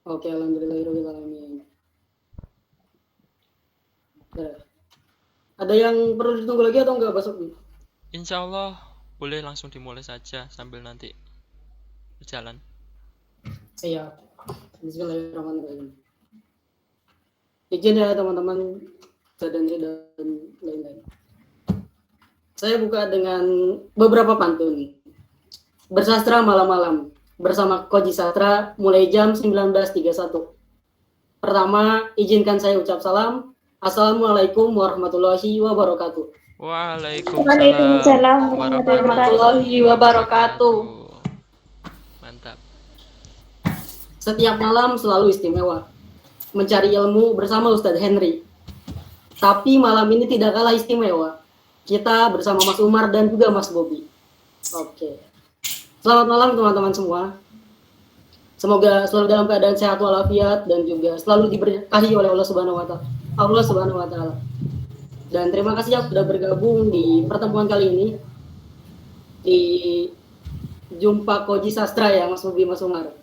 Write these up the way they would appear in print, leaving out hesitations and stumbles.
Oke, alhamdulillahirabbil alamin. Nah, ada yang perlu ditunggu lagi atau enggak, Basok? Insya Allah boleh langsung dimulai saja sambil nanti berjalan. Iya. Bismillahirrahmanirrahim. Izin ya teman-teman dan lain-lain. Saya buka dengan beberapa pantun. Bersastra malam-malam bersama Koji Sastra mulai jam 19.31. Pertama, izinkan saya ucap salam. Assalamualaikum warahmatullahi wabarakatuh. Waalaikumsalam Waalaikumsalam warahmatullahi wabarakatuh. Mantap. Setiap malam selalu istimewa. Mencari ilmu bersama Ustadz Henry. Tapi malam ini tidak kalah istimewa. Kita bersama Mas Umar dan juga Mas Bobi. Oke. Selamat malam teman-teman semua. Semoga selalu dalam keadaan sehat walafiat dan juga selalu diberkahi oleh Allah Subhanahu wa taala. Dan terima kasih yang sudah bergabung di pertemuan kali ini di Jumpa Koji Sastra ya Mas Bobi, Mas Umar.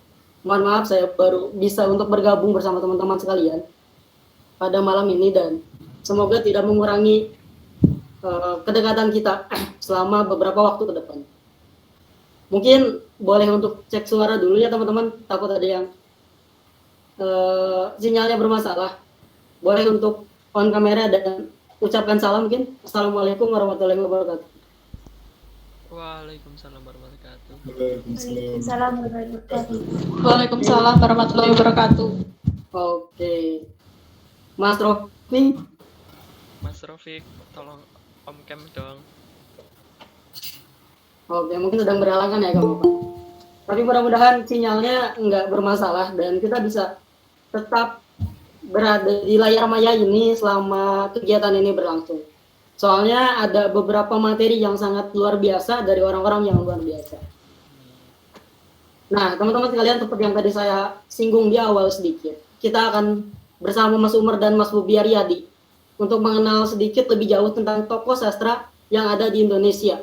Mohon maaf saya baru bisa untuk bergabung bersama teman-teman sekalian pada malam ini dan semoga tidak mengurangi kedekatan kita selama beberapa waktu ke depan. Mungkin boleh untuk cek suara dulu ya teman-teman, takut ada yang sinyalnya bermasalah. Boleh untuk on kamera dan ucapkan salam mungkin. Assalamualaikum warahmatullahi wabarakatuh. Waalaikumsalam warahmatullahi wabarakatuh. Waalaikumsalam warahmatullahi wabarakatuh. Waalaikumsalam warahmatullahi wabarakatuh. Oke. Mas Rofi. Mas Rofik, tolong Om Cam dong. Oke, mungkin sedang berhalangan ya kamu. Tapi mudah-mudahan sinyalnya nggak bermasalah dan kita bisa tetap berada di layar maya ini selama kegiatan ini berlangsung. Soalnya ada beberapa materi yang sangat luar biasa dari orang-orang yang luar biasa. Nah, teman-teman sekalian, seperti yang tadi saya singgung di awal sedikit, kita akan bersama Mas Umar dan Mas Bobi Aryadi untuk mengenal sedikit lebih jauh tentang tokoh sastra yang ada di Indonesia.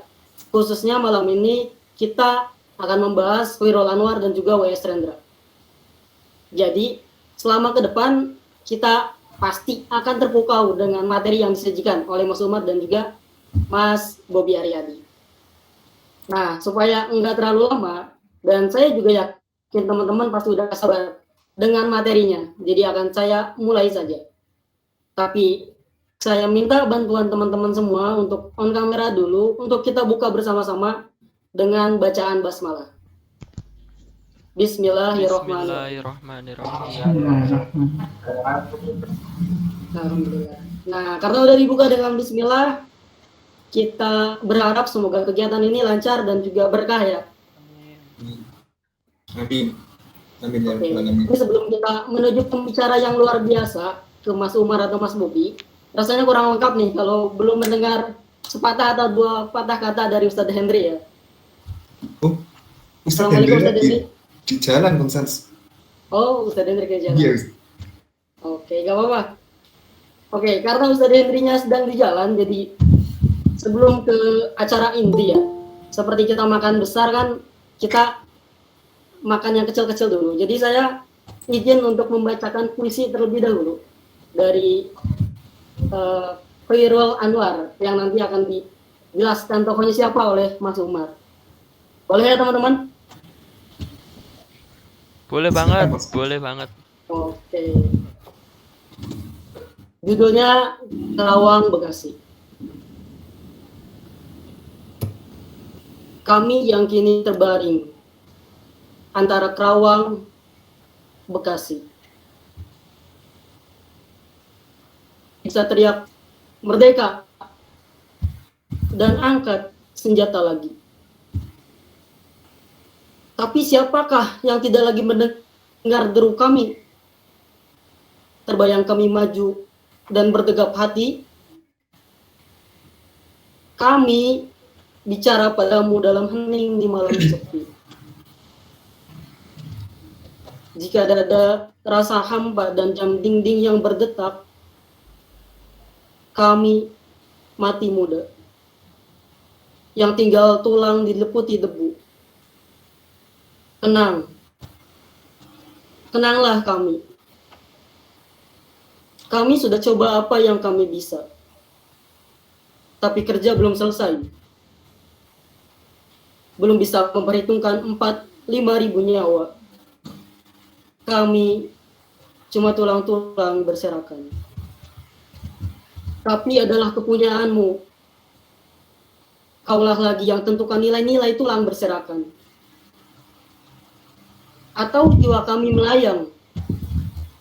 Khususnya malam ini kita akan membahas Khoirul Anwar dan juga W.S. Rendra. Jadi, selama ke depan kita pasti akan terpukau dengan materi yang disajikan oleh Mas Umar dan juga Mas Bobi Aryadi. Nah, supaya enggak terlalu lama, dan saya juga yakin teman-teman pasti udah sabar dengan materinya, jadi akan saya mulai saja. Tapi saya minta bantuan teman-teman semua untuk on kamera dulu, untuk kita buka bersama-sama dengan bacaan basmalah. Bismillahirrahmanirrahim. Alhamdulillah. Nah, karena udah dibuka dengan bismillah, kita berharap semoga kegiatan ini lancar dan juga berkah ya. Amin. Amin ya Oke. Rabbal alamin. Ini sebelum kita menuju pembicara yang luar biasa ke Mas Umar atau Mas Bobi, rasanya kurang lengkap nih kalau belum mendengar sepatah atau dua patah kata dari Ustadz Henry ya. Oh, Ustadz Assalamualaikum, Hendri Ustadz Henry. di jalan Bang Sans. Oh, Ustadz Henry ke jalan. Iya. Oke, gak apa-apa. Oke, karena Ustadz Henry-nya sedang di jalan, jadi sebelum ke acara inti ya, seperti kita makan besar kan, kita makan yang kecil-kecil dulu. Jadi saya izin untuk membacakan puisi terlebih dahulu dari Khoirul Anwar yang nanti akan dijelaskan tokohnya siapa oleh Mas Umar. Boleh ya teman-teman? Boleh banget, boleh banget. Oke. Judulnya Kerawang Bekasi. Kami yang kini terbaring antara Kerawang, Bekasi. Bisa teriak merdeka dan angkat senjata lagi. Tapi siapakah yang tidak lagi mendengar deru kami? Terbayang kami maju dan bertegap hati. Kami bicara padamu dalam hening di malam sepi. Jika ada rasa hampa dan jam dinding yang berdetak, kami mati muda yang tinggal tulang diliputi debu. Tenang, Tenanglah kami. Kami sudah coba apa yang kami bisa. Tapi kerja belum selesai. Belum bisa memperhitungkan 4-5 ribu nyawa. Kami cuma tulang-tulang berserakan. Tapi adalah kepunyaanmu. Kaulah lagi yang tentukan nilai-nilai tulang berserakan. Atau jiwa kami melayang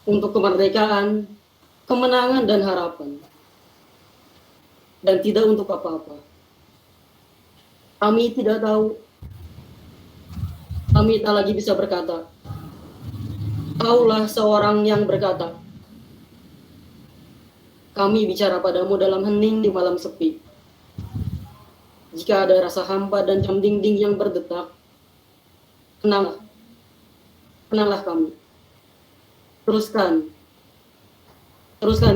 untuk kemerdekaan, kemenangan dan harapan. Dan tidak untuk apa-apa. Kami tidak tahu. Kami tak lagi bisa berkata. Kaulah seorang yang berkata. Kami bicara padamu dalam hening di malam sepi. Jika ada rasa hampa dan jam dinding yang berdetak, tenanglah. Tenanglah kami. Teruskan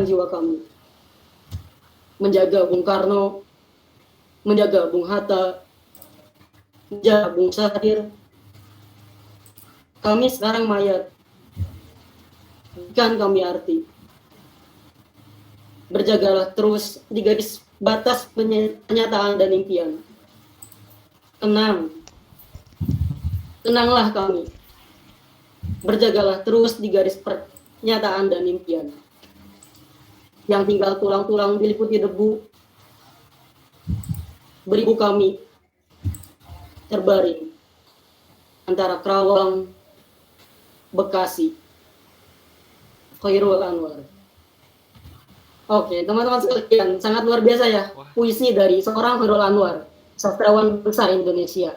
jiwa kami. Menjaga Bung Karno, menjaga Bung Hatta, menjaga Bung Sadir. Kami sekarang mayat. Berikan kami arti. Berjagalah terus di garis batas penyataan dan impian. Tenanglah kami. Berjagalah terus di garis pernyataan dan impian. Yang tinggal tulang-tulang diliputi debu. Beribu kami terbaring antara Kerawang, Bekasi, Khairul Anwar. Oke, teman-teman sekalian, sangat luar biasa ya puisi dari seorang Khairul Anwar, sastrawan besar Indonesia.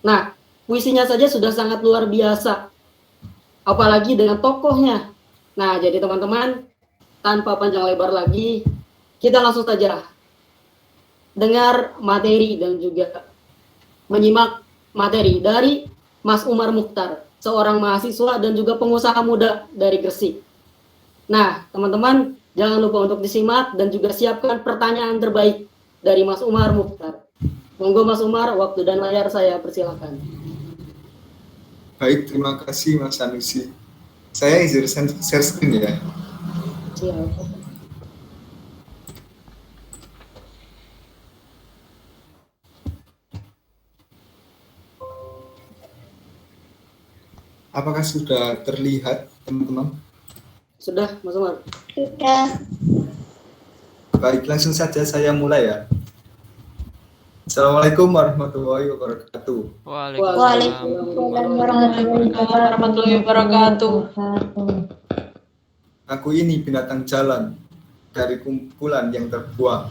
Nah, puisinya saja sudah sangat luar biasa, apalagi dengan tokohnya. Nah, jadi teman-teman, tanpa panjang lebar lagi, kita langsung saja dengar materi dan juga menyimak materi dari Mas Umar Mukhtar, seorang mahasiswa dan juga pengusaha muda dari Gresik. Nah, teman-teman, jangan lupa untuk disimak dan juga siapkan pertanyaan terbaik dari Mas Umar Mukhtar. Monggo Mas Umar, waktu dan layar saya persilakan. Baik, terima kasih Mas Sanusi. Saya izin share screen ya. Siap. Apakah sudah terlihat, teman-teman? Sudah, Mas Umar. Sudah. Baik, langsung saja saya mulai ya. Assalamualaikum warahmatullahi wabarakatuh. Waalaikumsalam Warahmatullahi wabarakatuh. Aku ini binatang jalan dari kumpulan yang terbuang.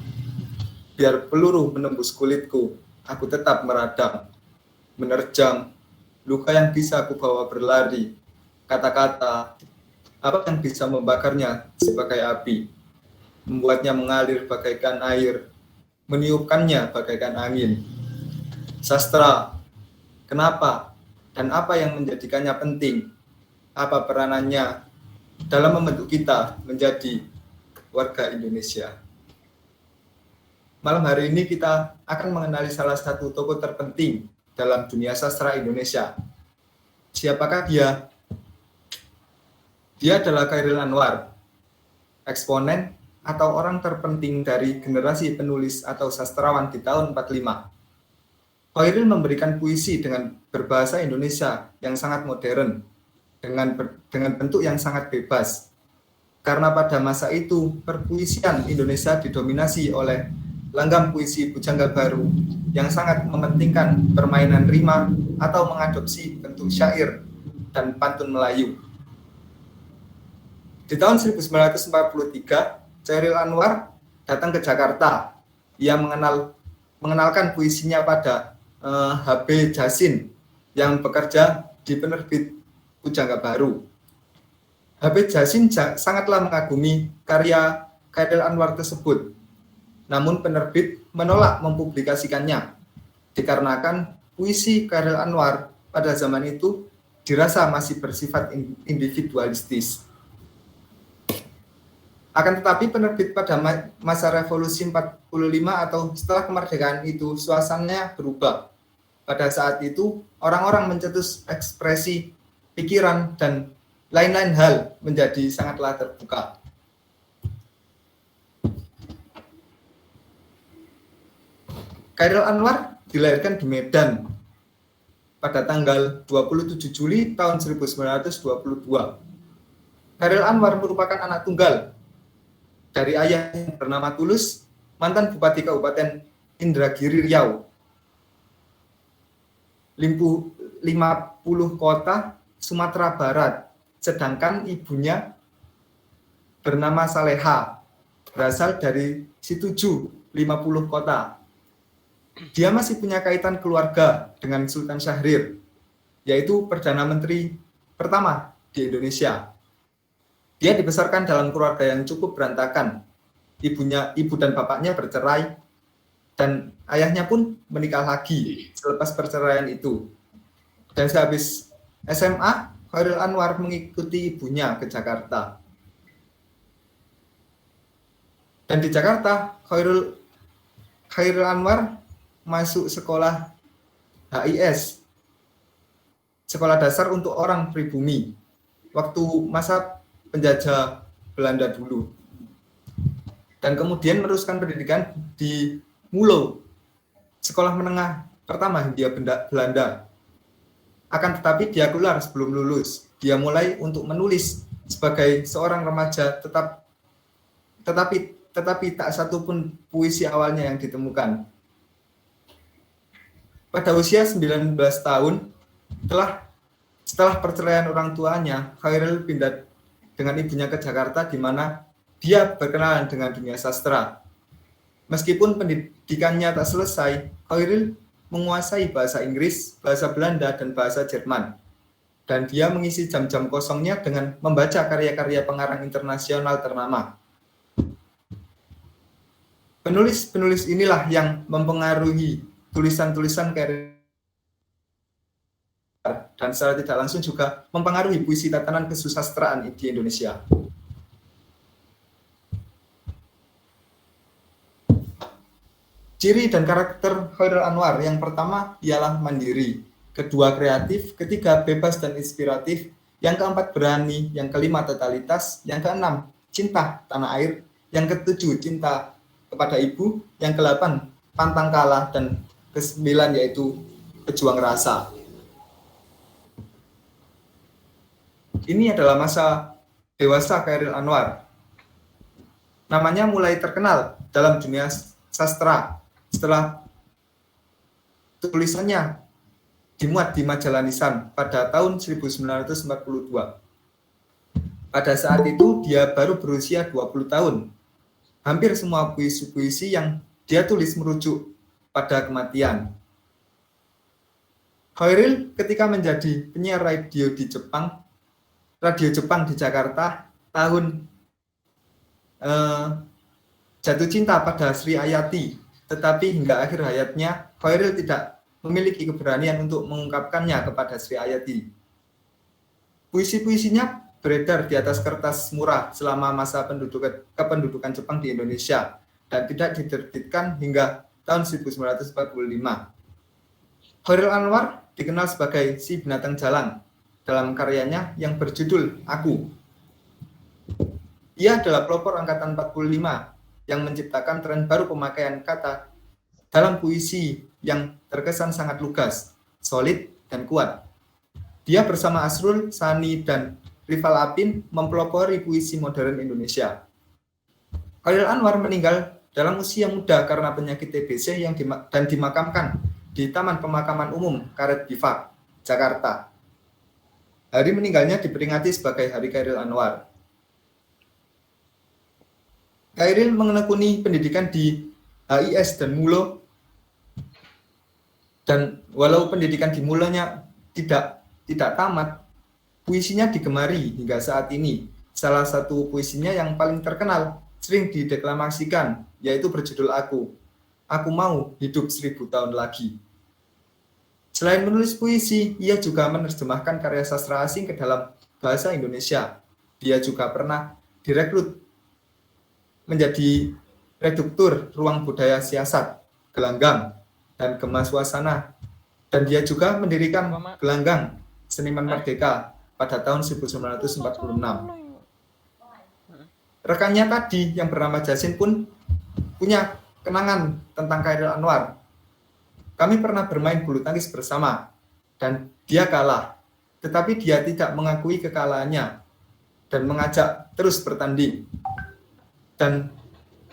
Biar peluru menembus kulitku, aku tetap meradang, menerjang, luka yang bisa aku bawa berlari, kata-kata, apa yang bisa membakarnya sebagai api, membuatnya mengalir bagaikan air, meniupkannya bagaikan angin. Sastra, kenapa dan apa yang menjadikannya penting? Apa peranannya dalam membentuk kita menjadi warga Indonesia? Malam hari ini kita akan mengenali salah satu tokoh terpenting dalam dunia sastra Indonesia. Siapakah dia? Dia adalah Khairil Anwar, eksponen atau orang terpenting dari generasi penulis atau sastrawan di tahun 45. Khairil memberikan puisi dengan berbahasa Indonesia yang sangat modern, dengan bentuk yang sangat bebas. Karena pada masa itu, perpuisian Indonesia didominasi oleh langgam puisi Pujangga Baru yang sangat mementingkan permainan rima atau mengadopsi bentuk syair dan pantun Melayu. Di tahun 1943, Khairil Anwar datang ke Jakarta. Ia mengenalkan puisinya pada H.B. Jasin yang bekerja di penerbit Pujangga Baru. H.B. Jasin sangatlah mengagumi karya Khairil Anwar tersebut. Namun penerbit menolak mempublikasikannya dikarenakan puisi Khairil Anwar pada zaman itu dirasa masih bersifat individualistis. Akan tetapi penerbit pada masa revolusi 45 atau setelah kemerdekaan itu suasananya berubah. Pada saat itu orang-orang mencetus ekspresi pikiran dan lain-lain hal menjadi sangatlah terbuka. Chairil Anwar dilahirkan di Medan pada tanggal 27 Juli tahun 1922. Chairil Anwar merupakan anak tunggal dari ayah yang bernama Tulus, mantan Bupati Kabupaten Indragiri Riau. 50 kota Sumatera Barat, sedangkan ibunya bernama Saleha, berasal dari Situju, 50 kota. Dia masih punya kaitan keluarga dengan Sultan Syahrir, yaitu Perdana Menteri pertama di Indonesia. Dia dibesarkan dalam keluarga yang cukup berantakan. Ibu dan bapaknya bercerai, dan ayahnya pun menikah lagi selepas perceraian itu. Dan sehabis SMA, Chairil Anwar mengikuti ibunya ke Jakarta. Dan di Jakarta, Chairil Anwar masuk sekolah HIS, Sekolah Dasar untuk Orang Pribumi, waktu masa penjajah Belanda dulu. Dan kemudian meneruskan pendidikan di MULO, sekolah menengah pertama Hindia Belanda. Akan tetapi dia keluar sebelum lulus. Dia mulai untuk menulis sebagai seorang remaja, tetapi tak satu pun puisi awalnya yang ditemukan. Pada usia 19 tahun, setelah perceraian orang tuanya, Chairil pindah dengan ibunya ke Jakarta, di mana dia berkenalan dengan dunia sastra. Meskipun pendidikannya tak selesai, Chairil menguasai bahasa Inggris, bahasa Belanda, dan bahasa Jerman. Dan dia mengisi jam-jam kosongnya dengan membaca karya-karya pengarang internasional ternama. Penulis-penulis inilah yang mempengaruhi tulisan-tulisan Chairil, dan secara tidak langsung juga mempengaruhi puisi tatanan kesusastraan di Indonesia. Ciri dan karakter Chairil Anwar yang pertama ialah mandiri, kedua kreatif, ketiga bebas dan inspiratif, yang keempat berani, yang kelima totalitas, yang keenam cinta tanah air, yang ketujuh cinta kepada ibu, yang kedelapan pantang kalah, dan kesembilan yaitu pejuang rasa. Ini adalah masa dewasa Chairil Anwar. Namanya mulai terkenal dalam dunia sastra setelah tulisannya dimuat di majalah Lisan pada tahun 1942. Pada saat itu dia baru berusia 20 tahun. Hampir semua puisi-puisi yang dia tulis merujuk pada kematian. Chairil ketika menjadi penyiar radio Jepang di Jakarta tahun jatuh cinta pada Sri Ayati, tetapi hingga akhir hayatnya Chairil tidak memiliki keberanian untuk mengungkapkannya kepada Sri Ayati. Puisi-puisinya beredar di atas kertas murah selama masa kependudukan Jepang di Indonesia dan tidak diterbitkan hingga tahun 1945. Chairil Anwar dikenal sebagai si binatang jalang dalam karyanya yang berjudul Aku. Ia adalah pelopor angkatan 45 yang menciptakan tren baru pemakaian kata dalam puisi yang terkesan sangat lugas, solid, dan kuat. Dia bersama Asrul Sani dan Rival Apin mempelopori puisi modern Indonesia. Chairil Anwar meninggal dalam usia muda karena penyakit TBC dan dimakamkan di Taman Pemakaman Umum Karet Bifak, Jakarta. Hari meninggalnya diperingati sebagai Hari Chairil Anwar. Chairil menekuni pendidikan di HIS dan MULO, dan walau pendidikan di MULO-nya tidak tamat, puisinya digemari hingga saat ini. Salah satu puisinya yang paling terkenal, sering dideklamasikan, yaitu berjudul Aku. Aku mau hidup 1000 tahun lagi. Selain menulis puisi, ia juga menerjemahkan karya sastra asing ke dalam bahasa Indonesia. Dia juga pernah direkrut menjadi redaktur Ruang Budaya Siasat, Gelanggang, dan Gema Suasana. Dan dia juga mendirikan Gelanggang, Seniman Merdeka, pada tahun 1946. Rekannya tadi yang bernama Jasin pun punya kenangan tentang Chairil Anwar. Kami pernah bermain bulu tangkis bersama dan dia kalah, tetapi dia tidak mengakui kekalahannya dan mengajak terus bertanding. Dan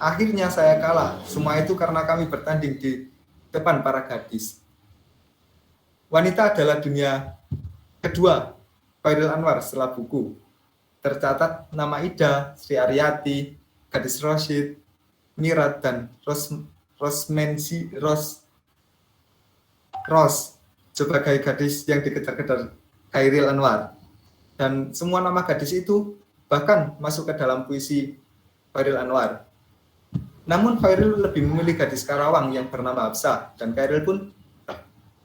akhirnya saya kalah. Semua itu karena kami bertanding di depan para gadis. Wanita adalah dunia kedua Chairil Anwar setelah buku. Tercatat nama Ida, Sri Aryati, Gadis Rosyid, Mirat, dan Ros sebagai gadis yang dikejar-kejar Chairil Anwar. Dan semua nama gadis itu bahkan masuk ke dalam puisi Chairil Anwar. Namun Chairil lebih memilih gadis Karawang yang bernama Hafsah, dan Chairil pun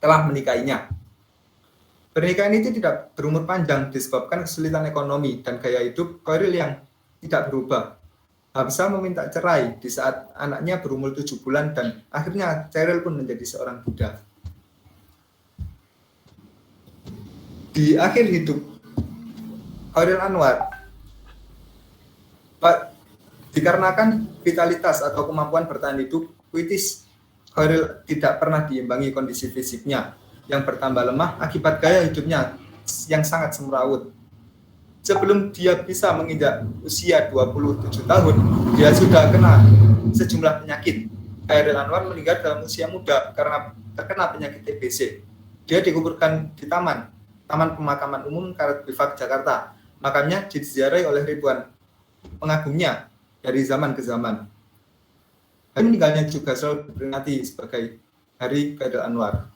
telah menikahinya. Pernikahan itu tidak berumur panjang disebabkan kesulitan ekonomi dan gaya hidup Chairil yang tidak berubah. Hafsah meminta cerai di saat anaknya berumur 7 bulan dan akhirnya Chairil pun menjadi seorang budak. Di akhir hidup Chairil Anwar, dikarenakan vitalitas atau kemampuan bertahan hidup puitis, Chairil tidak pernah diimbangi kondisi fisiknya yang bertambah lemah akibat gaya hidupnya yang sangat semrawut. Sebelum dia bisa menginjak usia 27 tahun, dia sudah kena sejumlah penyakit. Chairil Anwar meninggal dalam usia muda karena terkena penyakit TBC. Dia dikuburkan di Taman Pemakaman Umum Karet Bifak, Jakarta. Makamnya diziarahi oleh ribuan pengagumnya dari zaman ke zaman. Hari meninggalnya juga selalu diperingati sebagai Hari Chairil Anwar.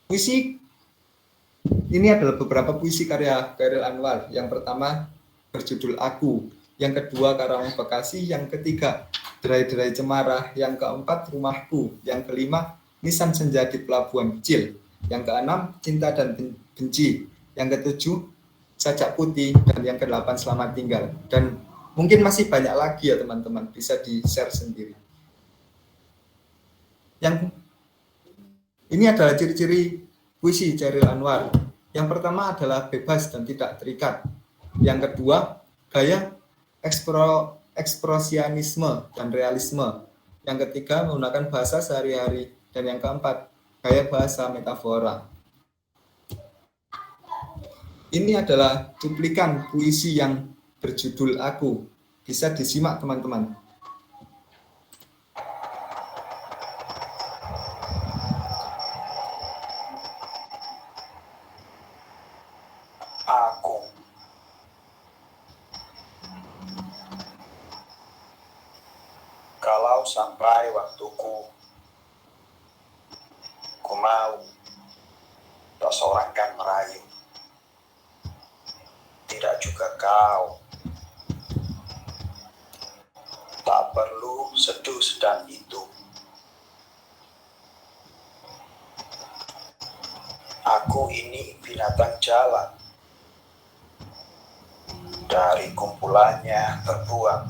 Puisi ini adalah beberapa puisi karya Chairil Anwar. Yang pertama berjudul Aku, yang kedua Karawang Bekasi, yang ketiga Derai-derai Cemara, yang keempat Rumahku, yang kelima Nisan Senja di Pelabuhan Kecil, yang keenam Cinta dan Benci, yang ketujuh Sajak Putih, dan yang kedelapan Selamat Tinggal. Dan mungkin masih banyak lagi ya teman-teman, bisa di-share sendiri. Yang ini adalah ciri-ciri puisi Chairil Anwar. Yang pertama adalah bebas dan tidak terikat. Yang kedua, gaya ekspresionisme dan realisme. Yang ketiga, menggunakan bahasa sehari-hari. Dan yang keempat, gaya bahasa metafora. Ini adalah cuplikan puisi yang berjudul Aku. Bisa disimak teman-teman. Aku. Kalau sampai waktuku, ku mau tak seorang kan merayu. Tidak juga kau. Tak perlu seduh sedang itu. Aku ini binatang jalan. Dari kumpulannya terbuang.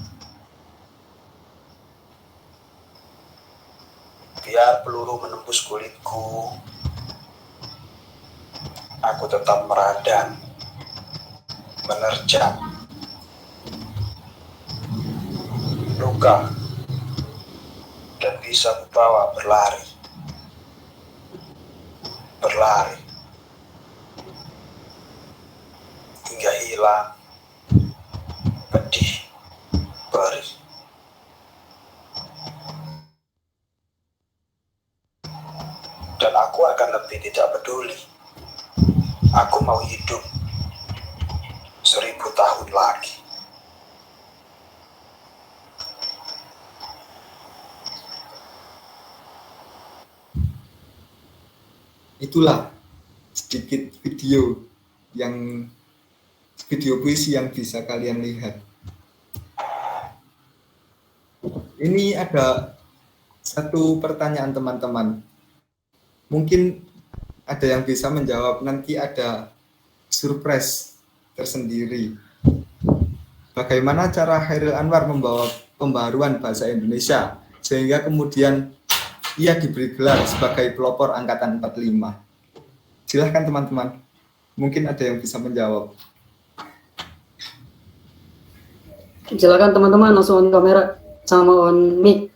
Biar peluru menembus kulitku, aku tetap meradang, menerjang, luka, dan bisa kubawa berlari, hingga hilang pedih, perih. Dan aku akan lebih tidak peduli. Aku mau hidup 1000 tahun lagi. Itulah sedikit video puisi yang bisa kalian lihat. Ini ada satu pertanyaan teman-teman. Mungkin ada yang bisa menjawab, nanti ada surprise tersendiri. Bagaimana cara Chairil Anwar membawa pembaharuan bahasa Indonesia sehingga kemudian ia diberi gelar sebagai pelopor angkatan 45? Silahkan teman-teman. Mungkin ada yang bisa menjawab. Silakan teman-teman langsung on kamera sama on mic.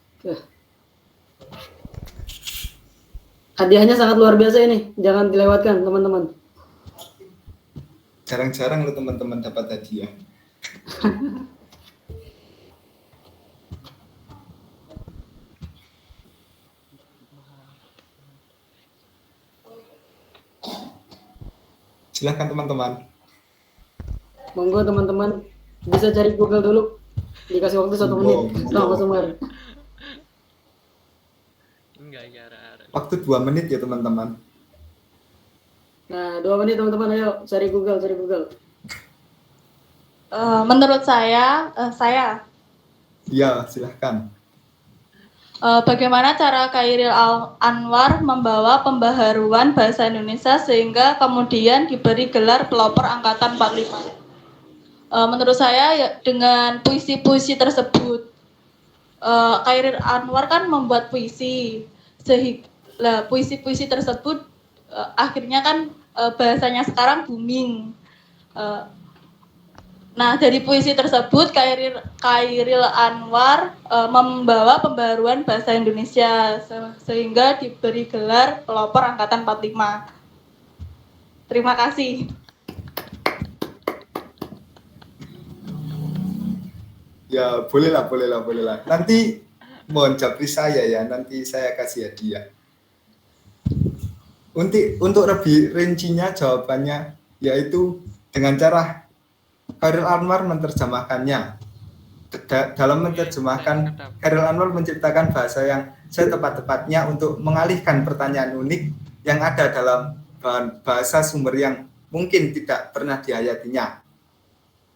Hadiahnya sangat luar biasa ini, jangan dilewatkan teman-teman. Jarang-jarang lo teman-teman dapat hadiah. Silahkan teman-teman. Monggo teman-teman bisa cari Google dulu. Dikasih waktu 1 menit sama Mas Umar. Enggak, ya, arah-arah. Waktu 2 menit ya teman-teman. Nah, 2 menit teman-teman, ayo cari Google. Menurut saya, Ya, silahkan. bagaimana cara Khairil Anwar membawa pembaharuan bahasa Indonesia sehingga kemudian diberi gelar pelopor angkatan 45? Menurut saya ya, dengan puisi-puisi tersebut. Khairil Anwar kan membuat puisi, sehingga puisi-puisi tersebut akhirnya kan bahasanya sekarang booming. Nah, dari puisi tersebut Khairil Anwar membawa pembaruan bahasa Indonesia sehingga diberi gelar pelopor angkatan 45. Terima kasih. Ya, bolehlah. Nanti mohon japri saya ya, nanti saya kasih hadiah. Untuk lebih rincinya jawabannya yaitu dengan cara Khairil Anwar menerjemahkannya. Dalam menerjemahkan, Khairil Anwar menciptakan bahasa yang setepat-tepatnya untuk mengalihkan pertanyaan unik yang ada dalam bahasa sumber yang mungkin tidak pernah dihayatinya.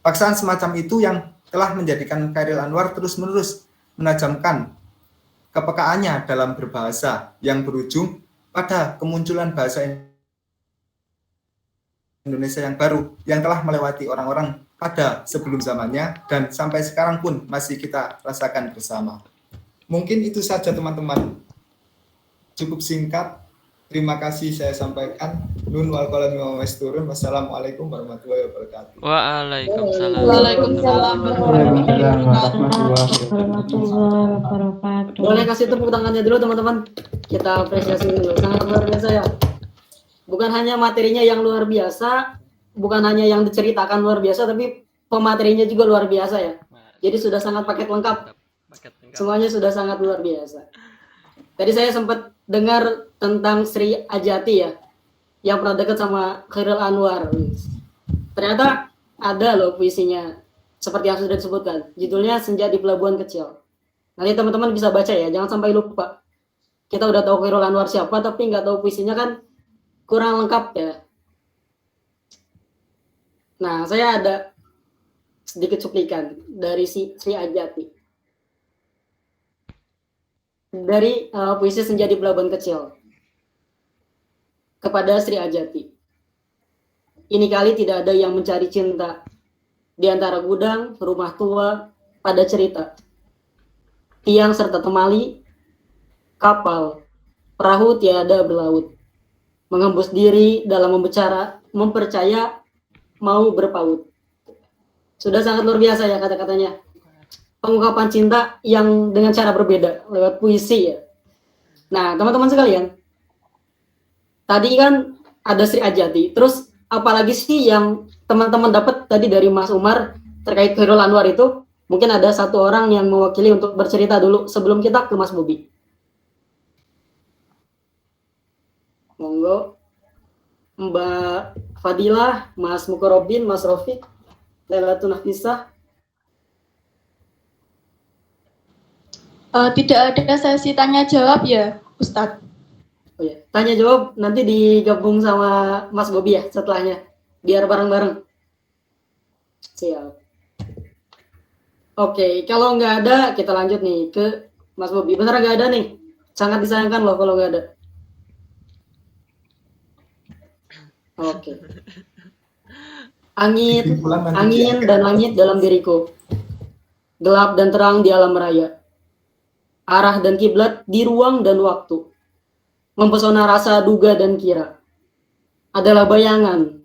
Paksaan semacam itu yang telah menjadikan Khairil Anwar terus-menerus menajamkan kepekaannya dalam berbahasa yang berujung pada kemunculan bahasa Indonesia yang baru yang telah melewati orang-orang pada sebelum zamannya dan sampai sekarang pun masih kita rasakan bersama. Mungkin itu saja teman-teman. Cukup singkat. Terima kasih saya sampaikan. Nun wal qalam wa masturun. Wassalamualaikum warahmatullahi wabarakatuh. Waalaikumsalam. Waalaikumsalam warahmatullahi wabarakatuh. Boleh kasih tepuk tangannya dulu teman-teman. Kita apresiasi dulu. Sangat luar biasa ya. Bukan hanya materinya yang luar biasa, bukan hanya yang diceritakan luar biasa, tapi pematerinya juga luar biasa ya. Jadi sudah sangat paket lengkap. Semuanya sudah sangat luar biasa. Tadi saya sempat dengar tentang Sri Ajati ya, yang pernah dekat sama Khairil Anwar. Ternyata ada loh puisinya, seperti yang sudah disebutkan. Judulnya Senja di Pelabuhan Kecil. Nanti teman-teman bisa baca ya, jangan sampai lupa. Kita udah tahu Khairil Anwar siapa, tapi nggak tahu puisinya kan kurang lengkap ya. Nah, saya ada sedikit cuplikan dari Sri Ajati. Dari puisi Senja di Pelabuhan Kecil. Kepada Sri Ajati. Ini kali tidak ada yang mencari cinta. Di antara gudang, rumah tua, pada cerita. Tiang serta temali, kapal, perahu tiada berlaut. Mengembus diri dalam mempercaya, mau berpaut. Sudah sangat luar biasa ya kata-katanya. Pengungkapan cinta yang dengan cara berbeda lewat puisi ya. Nah, teman-teman sekalian, tadi kan ada Sri Ajati. Terus apalagi sih yang teman-teman dapat tadi dari Mas Umar terkait Khairil Anwar itu? Mungkin ada satu orang yang mewakili untuk bercerita dulu sebelum kita ke Mas Bobi. Monggo. Mbak Fadilah, Mas Mukorobin, Mas Rofiq, Lailatun Nafisah. Tidak ada sesi tanya jawab ya, Ustadz? Oh ya, tanya jawab nanti digabung sama Mas Bobi ya setelahnya, biar bareng-bareng. Siap. Oke, kalau nggak ada kita lanjut nih ke Mas Bobi. Benar nggak ada nih? Sangat disayangkan loh kalau nggak ada. Oke. Angin dan langit dalam diriku. Gelap dan terang di alam raya. Arah dan kiblat di ruang dan waktu. Mempesona rasa duga dan kira. Adalah bayangan,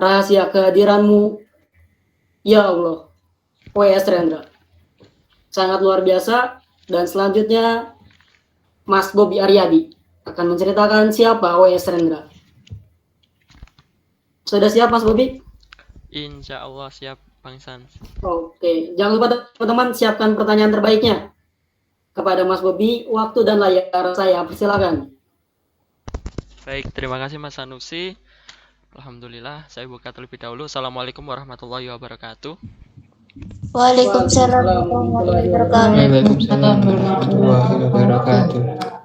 rahasia kehadiranmu, ya Allah, W.S. Rendra. Sangat luar biasa. Dan selanjutnya Mas Bobi Aryadi akan menceritakan siapa W.S. Rendra. Sudah siap Mas Bobi? Insya Allah siap, Bang San. Oke, jangan lupa teman-teman siapkan pertanyaan terbaiknya kepada Mas Bobi. Waktu dan layar saya persilakan. Baik, terima kasih Mas Sanusi. Alhamdulillah, saya buka terlebih dahulu. Assalamualaikum warahmatullahi wabarakatuh. Waalaikumsalam warahmatullahi wabarakatuh. Waalaikumsalam warahmatullahi wabarakatuh.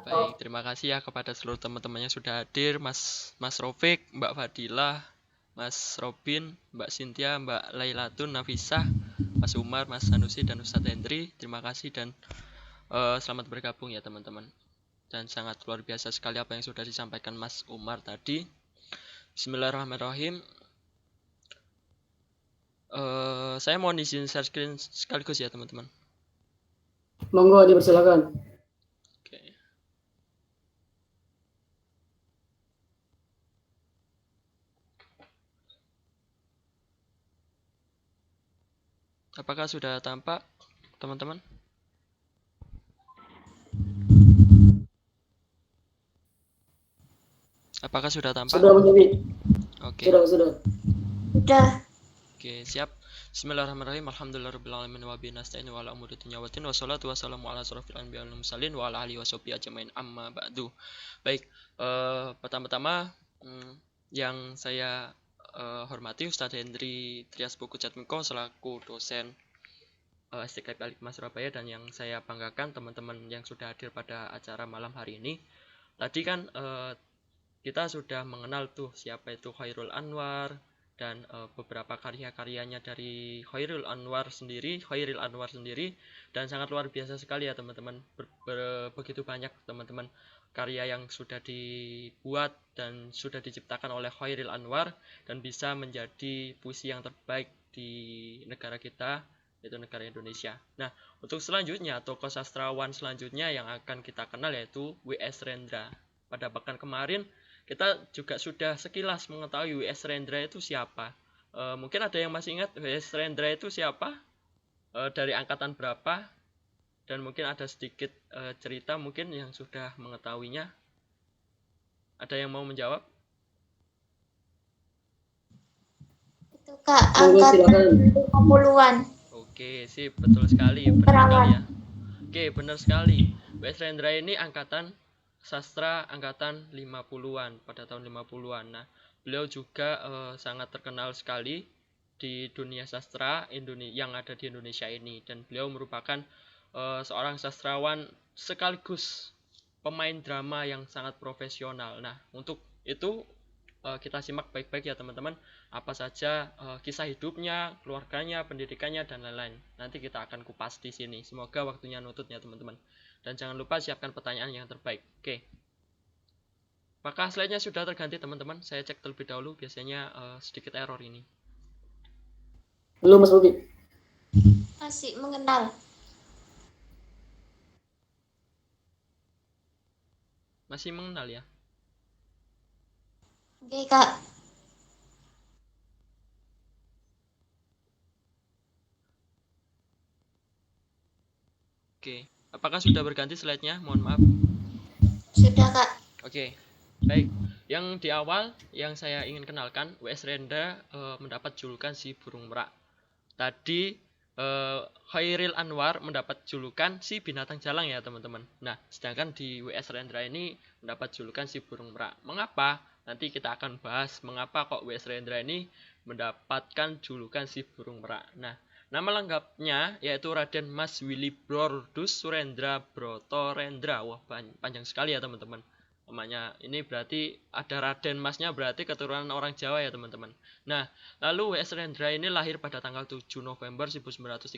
Baik, terima kasih ya kepada seluruh teman-teman yang sudah hadir, Mas Rofik, Mbak Fadilah, Mas Robin, Mbak Cynthia, Mbak Lailatun, Nafisah, Mas Umar, Mas Sanusi, dan Ustadz Hendri. Terima kasih dan selamat bergabung ya teman-teman. Dan sangat luar biasa sekali apa yang sudah disampaikan Mas Umar tadi. Bismillahirrahmanirrahim. Saya mohon izin share screen sekaligus ya teman-teman. Monggo dipersilakan. Oke. Apakah sudah tampak teman-teman? Apakah sudah tampak? Sudah Mas Bobi? Oke. Sudah. Udah. Oke, siap. Bismillahirrahmanirrahim. Alhamdulillahirabbil alamin wa bihi nasta'in wa ala umuri dunya waddin wassalatu wassalamu ala asrofil anbiya'i wal mursalin wa ala alihi washabihi ajmain amma ba'du. Baik, pertama-tama yang saya hormati Ustadz Hendri Trias Puku Jatmiko selaku dosen STKIP Al-Hikmah Surabaya, dan yang saya banggakan teman-teman yang sudah hadir pada acara malam hari ini. Tadi kan kita sudah mengenal tuh siapa itu Khairul Anwar dan beberapa karya-karyanya dari Khairil Anwar sendiri, dan sangat luar biasa sekali ya teman-teman. Begitu banyak teman-teman karya yang sudah dibuat dan sudah diciptakan oleh Khairil Anwar dan bisa menjadi puisi yang terbaik di negara kita, yaitu negara Indonesia. Nah, untuk selanjutnya tokoh sastrawan selanjutnya yang akan kita kenal yaitu W.S. Rendra. Pada pekan kemarin kita juga sudah sekilas mengetahui W.S. Rendra itu siapa. Mungkin ada yang masih ingat W.S. Rendra itu siapa, dari angkatan berapa, dan mungkin ada sedikit cerita mungkin yang sudah mengetahuinya. Ada yang mau menjawab? Itu Kak, Monggo angkatan silakan. 50-an. Oke, sip, betul sekali, benar sekali ya. Oke, benar sekali. W.S. Rendra ini angkatan sastra angkatan 50-an, pada tahun 50-an. Nah, beliau juga sangat terkenal sekali di dunia sastra yang ada di Indonesia ini, dan beliau merupakan seorang sastrawan sekaligus pemain drama yang sangat profesional. Nah, untuk itu kita simak baik-baik ya teman-teman, apa saja kisah hidupnya, keluarganya, pendidikannya, dan lain-lain. Nanti kita akan kupas di sini. Semoga waktunya nututnya teman-teman. Dan jangan lupa siapkan pertanyaan yang terbaik. Oke. Apakah slide-nya sudah terganti teman-teman? Saya cek terlebih dahulu, biasanya sedikit error ini. Belum Mas Bobi? Masih mengenal. Masih mengenal ya? Oke Kak. Oke. Apakah sudah berganti slide-nya? Mohon maaf. Sudah Kak. Oke, baik. Yang di awal yang saya ingin kenalkan, W.S. Rendra mendapat julukan si burung merak. Tadi Khairil Anwar mendapat julukan si binatang jalang ya teman-teman. Nah, sedangkan di W.S. Rendra ini mendapat julukan si burung merak. Mengapa? Nanti kita akan bahas mengapa kok W.S. Rendra ini mendapatkan julukan si burung merak. Nah, nama lengkapnya yaitu Raden Mas Willibrordus Surendra Broto Rendra. Wah, panjang sekali ya teman-teman. Namanya ini berarti ada Raden Masnya, berarti keturunan orang Jawa ya teman-teman. Nah, lalu W.S. Rendra ini lahir pada tanggal 7 November 1935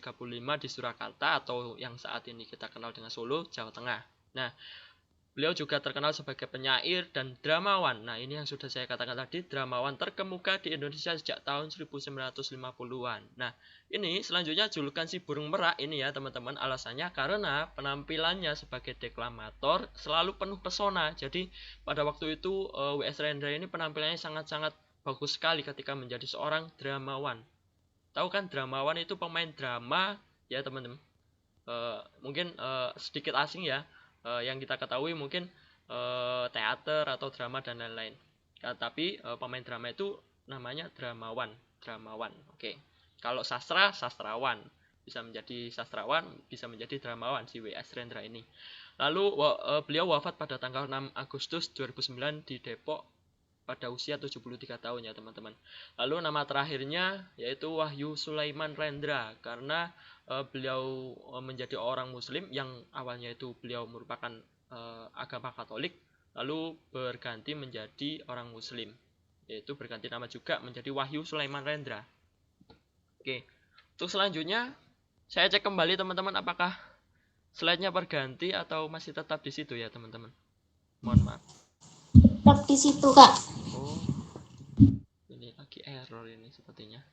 di Surakarta, atau yang saat ini kita kenal dengan Solo, Jawa Tengah. Nah, beliau juga terkenal sebagai penyair dan dramawan. Nah, ini yang sudah saya katakan tadi, dramawan terkemuka di Indonesia sejak tahun 1950-an. Nah, ini selanjutnya julukan si burung merak ini ya teman-teman, alasannya karena penampilannya sebagai deklamator selalu penuh pesona. Jadi pada waktu itu W.S. Rendra ini penampilannya sangat-sangat bagus sekali ketika menjadi seorang dramawan. Tahu kan dramawan itu pemain drama ya teman-teman. Mungkin sedikit asing ya. Yang kita ketahui mungkin teater atau drama dan lain-lain. Tapi pemain drama itu namanya dramawan. Oke. Kalau sastra, sastrawan. Bisa menjadi sastrawan, bisa menjadi dramawan si W.S. Rendra ini. Lalu beliau wafat pada tanggal 6 Agustus 2009 di Depok pada usia 73 tahun ya teman-teman. Lalu nama terakhirnya yaitu Wahyu Sulaiman Rendra, karena beliau menjadi orang muslim yang awalnya itu beliau merupakan agama Katolik, lalu berganti menjadi orang muslim, yaitu berganti nama juga menjadi Wahyu Sulaiman Rendra. Oke, untuk selanjutnya saya cek kembali teman-teman apakah slide-nya berganti atau masih tetap di situ ya teman-teman. Mohon maaf. Tetap di situ, Kak. Oh, ini lagi error ini sepertinya.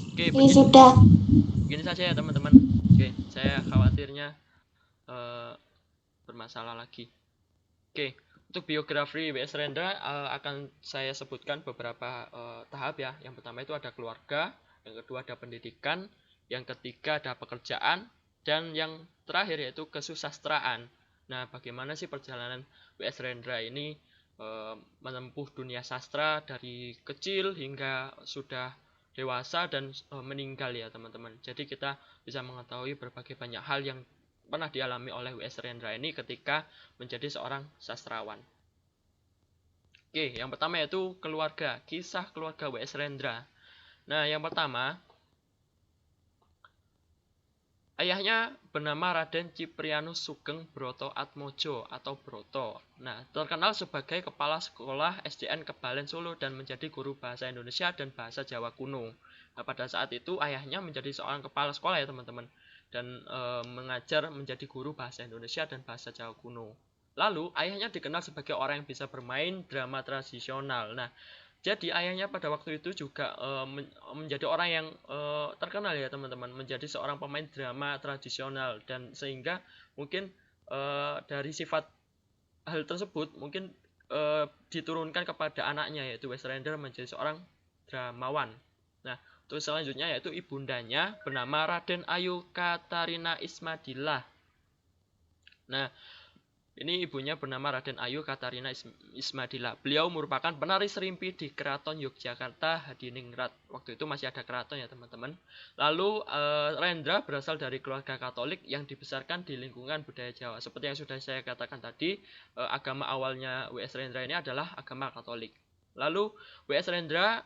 Oke, Ini sudah. begini saja ya teman-teman. Oke, saya khawatirnya bermasalah lagi. Oke, untuk biografi W.S. Rendra akan saya sebutkan beberapa tahap ya. Yang pertama itu ada keluarga, yang kedua ada pendidikan, yang ketiga ada pekerjaan, dan yang terakhir yaitu kesusastraan. Nah, bagaimana sih perjalanan W.S. Rendra ini menempuh dunia sastra dari kecil hingga sudah dewasa dan meninggal ya teman-teman. Jadi kita bisa mengetahui berbagai banyak hal yang pernah dialami oleh W.S. Rendra ini ketika menjadi seorang sastrawan. Oke, yang pertama yaitu keluarga, kisah keluarga W.S. Rendra. Nah, yang pertama, ayahnya bernama Raden Ciprianus Sugeng Broto Atmojo atau Broto. Nah, terkenal sebagai kepala sekolah SDN Kebalen Solo dan menjadi guru bahasa Indonesia dan bahasa Jawa kuno. Nah, pada saat itu ayahnya menjadi seorang kepala sekolah ya teman-teman, dan mengajar menjadi guru bahasa Indonesia dan bahasa Jawa kuno. Lalu ayahnya dikenal sebagai orang yang bisa bermain drama tradisional. Nah, jadi ayahnya pada waktu itu juga menjadi orang yang terkenal ya teman-teman, menjadi seorang pemain drama tradisional, dan sehingga mungkin dari sifat hal tersebut mungkin diturunkan kepada anaknya yaitu W.S. Rendra menjadi seorang dramawan. Nah, terus selanjutnya yaitu ibundanya bernama Raden Ayu Katarina Ismadillah. Nah, ini ibunya bernama Raden Ayu Katarina Ismadillah. Beliau merupakan penari serimpi di Keraton Yogyakarta Hadiningrat. Waktu itu masih ada keraton ya teman-teman. Lalu Rendra berasal dari keluarga Katolik yang dibesarkan di lingkungan budaya Jawa. Seperti yang sudah saya katakan tadi, agama awalnya W.S. Rendra ini adalah agama Katolik. Lalu W.S. Rendra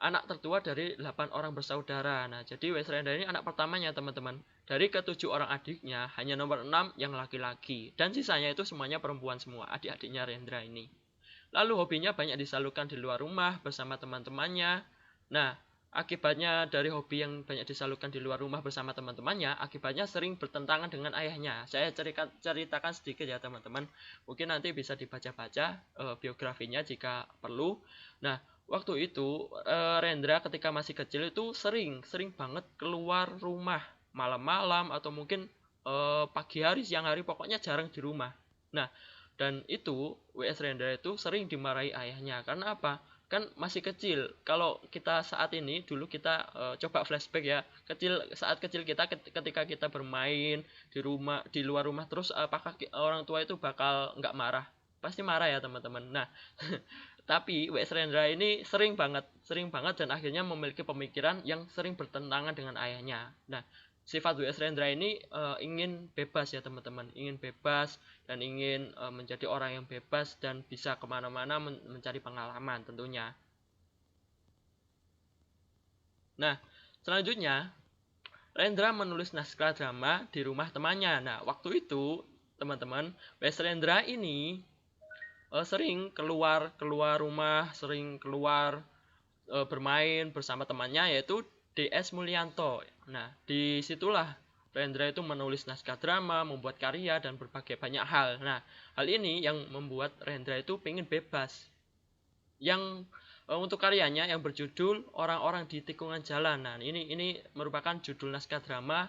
anak tertua dari 8 orang bersaudara. Nah, jadi W.S. Rendra ini anak pertamanya teman-teman. Dari ke-7 orang adiknya, hanya nomor 6 yang laki-laki. Dan sisanya itu semuanya perempuan semua, adik-adiknya Rendra ini. Lalu hobinya banyak disalurkan di luar rumah bersama teman-temannya. Nah, akibatnya dari hobi yang banyak disalurkan di luar rumah bersama teman-temannya, akibatnya sering bertentangan dengan ayahnya. Saya ceritakan sedikit ya teman-teman. Mungkin nanti bisa dibaca-baca biografinya jika perlu. Nah, waktu itu Rendra ketika masih kecil itu sering banget keluar rumah malam-malam atau mungkin pagi hari, siang hari, pokoknya jarang di rumah. Nah, dan itu W.S. Rendra itu sering dimarahi ayahnya. Karena apa? Kan masih kecil. Kalau kita saat ini, dulu kita coba flashback ya, saat kecil kita ketika kita bermain di rumah, di luar rumah terus, apakah orang tua itu bakal nggak marah? Pasti marah ya teman-teman. Nah, tapi W.S. Rendra ini sering banget dan akhirnya memiliki pemikiran yang sering bertentangan dengan ayahnya. Nah, sifat W.S. Rendra ini ingin bebas ya teman-teman, ingin bebas dan ingin menjadi orang yang bebas dan bisa kemana-mana mencari pengalaman tentunya. Nah, selanjutnya Rendra menulis naskah drama di rumah temannya. Nah, waktu itu teman-teman, W.S. Rendra ini sering keluar rumah, sering keluar bermain bersama temannya yaitu D.S. Mulyanto. Nah, disitulah Rendra itu menulis naskah drama, membuat karya, dan berbagai banyak hal. Nah, hal ini yang membuat Rendra itu pengen bebas. Yang untuk karyanya yang berjudul Orang-orang di Tikungan Jalan. Nah, ini merupakan judul naskah drama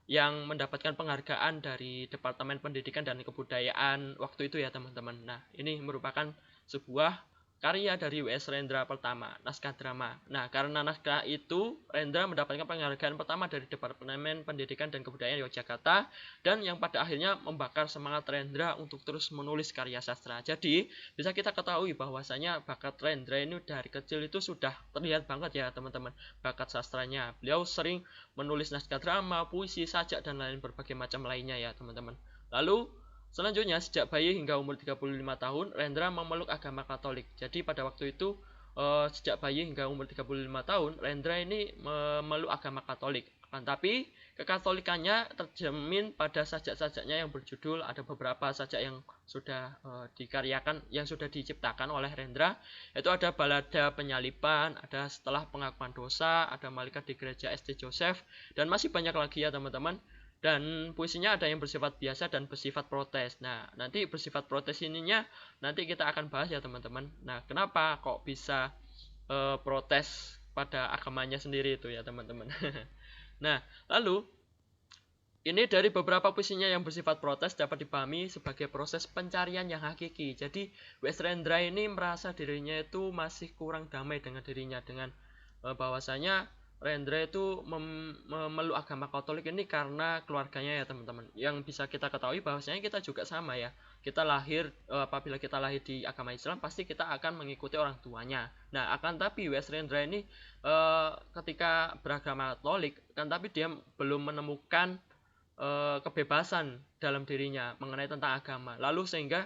yang mendapatkan penghargaan dari Departemen Pendidikan dan Kebudayaan waktu itu ya teman-teman. Nah, ini merupakan sebuah karya dari W.S. Rendra pertama, naskah drama. Nah, karena naskah itu, Rendra mendapatkan penghargaan pertama dari Departemen Pendidikan dan Kebudayaan Yogyakarta, dan yang pada akhirnya membakar semangat Rendra untuk terus menulis karya sastra. Jadi, bisa kita ketahui bahwasanya bakat Rendra ini dari kecil itu sudah terlihat banget ya teman-teman, bakat sastranya. Beliau sering menulis naskah drama, puisi, sajak, dan lain berbagai macam lainnya ya teman-teman. Lalu, selanjutnya, sejak bayi hingga umur 35 tahun, Rendra memeluk agama Katolik. Jadi pada waktu itu, sejak bayi hingga umur 35 tahun, Rendra ini memeluk agama Katolik. Tapi kekatolikannya tercermin pada sajak-sajaknya yang berjudul, ada beberapa sajak yang sudah dikaryakan, yang sudah diciptakan oleh Rendra. Itu ada Balada Penyaliban, ada Setelah Pengakuan Dosa, ada Malaikat di Gereja St. Joseph, dan masih banyak lagi ya teman-teman. Dan puisinya ada yang bersifat biasa dan bersifat protes. Nah, nanti bersifat protes ininya nanti kita akan bahas ya teman-teman. Nah, kenapa kok bisa protes pada agamanya sendiri itu ya teman-teman. Nah, lalu ini dari beberapa puisinya yang bersifat protes dapat dipahami sebagai proses pencarian yang hakiki. Jadi W.S. Rendra ini merasa dirinya itu masih kurang damai dengan dirinya, dengan bahwasanya Rendra itu memeluk agama Katolik ini karena keluarganya ya teman-teman. Yang bisa kita ketahui bahwasanya kita juga sama ya. Kita lahir, apabila kita lahir di agama Islam, pasti kita akan mengikuti orang tuanya. Nah, akan tapi W.S. Rendra ini ketika beragama Katolik, kan tapi dia belum menemukan kebebasan dalam dirinya mengenai tentang agama. Lalu sehingga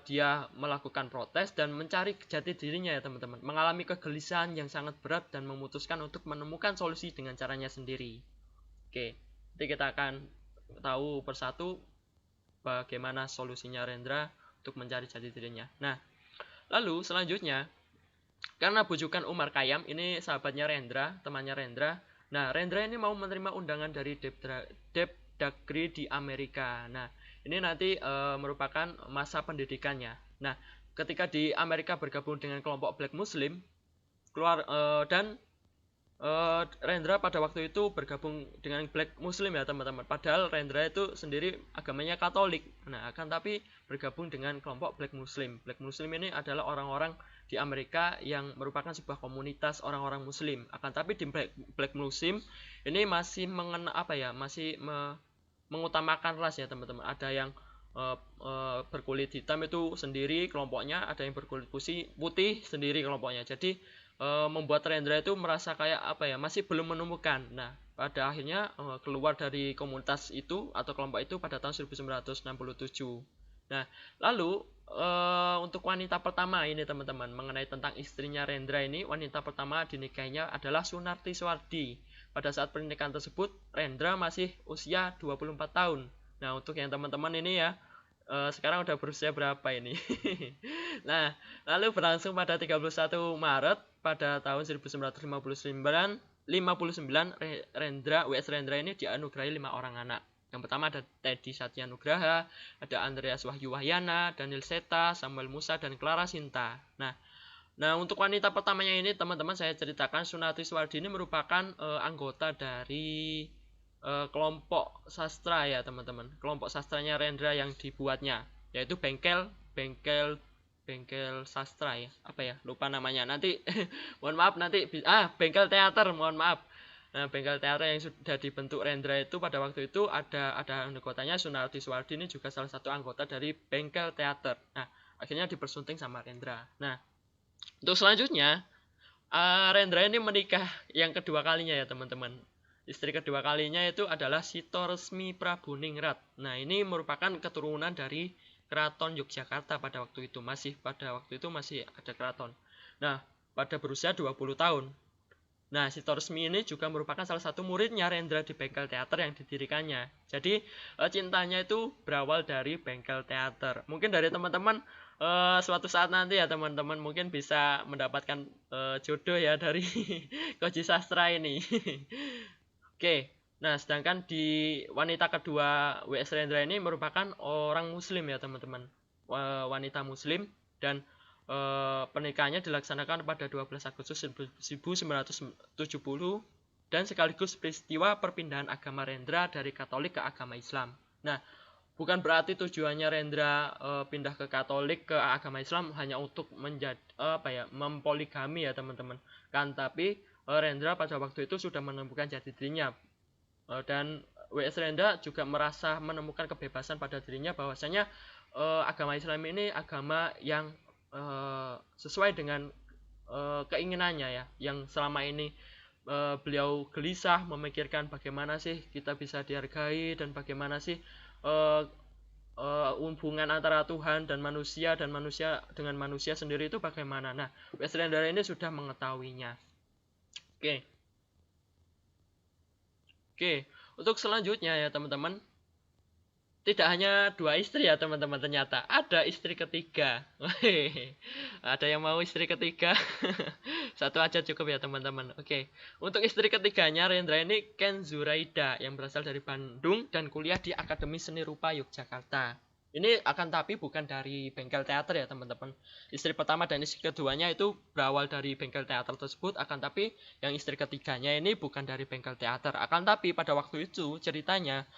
dia melakukan protes dan mencari jati dirinya ya teman-teman, mengalami kegelisahan yang sangat berat dan memutuskan untuk menemukan solusi dengan caranya sendiri. Oke, nanti kita akan tahu persatu bagaimana solusinya Rendra untuk mencari jati dirinya. Nah, lalu selanjutnya, karena bujukan Umar Khayyam, ini sahabatnya Rendra, temannya Rendra. Nah, Rendra ini mau menerima undangan dari Depdagri di Amerika. Nah, ini nanti merupakan masa pendidikannya. Nah, ketika di Amerika bergabung dengan kelompok Black Muslim, dan Rendra pada waktu itu bergabung dengan Black Muslim ya teman-teman. Padahal Rendra itu sendiri agamanya Katolik. Nah, akan tapi bergabung dengan kelompok Black Muslim. Black Muslim ini adalah orang-orang di Amerika yang merupakan sebuah komunitas orang-orang Muslim. Akan tapi di Black Muslim ini masih masih mengutamakan ras ya teman-teman. Ada yang berkulit hitam itu sendiri kelompoknya, ada yang berkulit putih sendiri kelompoknya. Jadi membuat Rendra itu merasa kayak masih belum menemukan. Nah, pada akhirnya keluar dari komunitas itu atau kelompok itu pada tahun 1967. Nah, lalu untuk wanita pertama ini teman-teman, mengenai tentang istrinya Rendra ini, wanita pertama dinikahinya adalah Sunarti Swardi. Pada saat pernikahan tersebut, Rendra masih usia 24 tahun. Nah, untuk yang teman-teman ini ya, sekarang udah berusia berapa ini? Nah, lalu berlangsung pada 31 Maret pada tahun 1959, W.S. Rendra ini dianugerahi 5 orang anak. Yang pertama ada Teddy Satyanugraha, ada Andreas Wahyu Wahyana, Daniel Seta, Samuel Musa, dan Clara Sinta. Nah, untuk wanita pertamanya ini teman-teman saya ceritakan, Sunarti Swardi ini merupakan anggota dari kelompok sastra ya teman-teman. Kelompok sastranya Rendra yang dibuatnya, yaitu bengkel sastra ya. Lupa namanya. Nanti mohon maaf bengkel teater, mohon maaf. Nah, bengkel teater yang sudah dibentuk Rendra itu pada waktu itu ada anggotanya. Sunarti Swardi ini juga salah satu anggota dari bengkel teater. Nah, akhirnya dipersunting sama Rendra. Nah, untuk selanjutnya, Rendra ini menikah yang kedua kalinya ya teman-teman. Istri kedua kalinya itu adalah Sito Resmi Prabuningrat. Nah, ini merupakan keturunan dari Keraton Yogyakarta pada waktu itu. Masih ada keraton. Nah, pada berusia 20 tahun. Nah, Sito Resmi ini juga merupakan salah satu muridnya Rendra di bengkel teater yang didirikannya. Jadi, cintanya itu berawal dari bengkel teater. Mungkin dari teman-teman suatu saat nanti ya teman-teman mungkin bisa mendapatkan jodoh ya dari Koji Sastra ini. Oke, nah sedangkan di wanita kedua W.S. Rendra ini merupakan orang Muslim ya teman-teman, wanita Muslim, dan pernikahannya dilaksanakan pada 12 Agustus 1970 dan sekaligus peristiwa perpindahan agama Rendra dari Katolik ke agama Islam. Nah, bukan berarti tujuannya Rendra pindah ke Katolik ke agama Islam hanya untuk menjadi mempoligami ya teman-teman. Kan tapi Rendra pada waktu itu sudah menemukan jati dirinya. Dan W.S. Rendra juga merasa menemukan kebebasan pada dirinya bahwasanya agama Islam ini agama yang sesuai dengan keinginannya ya, yang selama ini beliau gelisah memikirkan bagaimana sih kita bisa dihargai dan bagaimana sih hubungan antara Tuhan dan manusia dengan manusia sendiri itu bagaimana. Nah, W.S. Rendra ini sudah mengetahuinya. Oke, untuk selanjutnya ya teman-teman, tidak hanya 2 istri ya teman-teman, ternyata ada istri ketiga. Ada yang mau istri ketiga? 1 aja cukup ya teman-teman. Oke, untuk istri ketiganya Rendra ini Ken Zuraida yang berasal dari Bandung dan kuliah di Akademi Seni Rupa Yogyakarta. Ini akan tapi bukan dari bengkel teater ya teman-teman. Istri pertama dan istri keduanya itu berawal dari bengkel teater tersebut, akan tapi yang istri ketiganya ini bukan dari bengkel teater. Akan tapi pada waktu itu ceritanya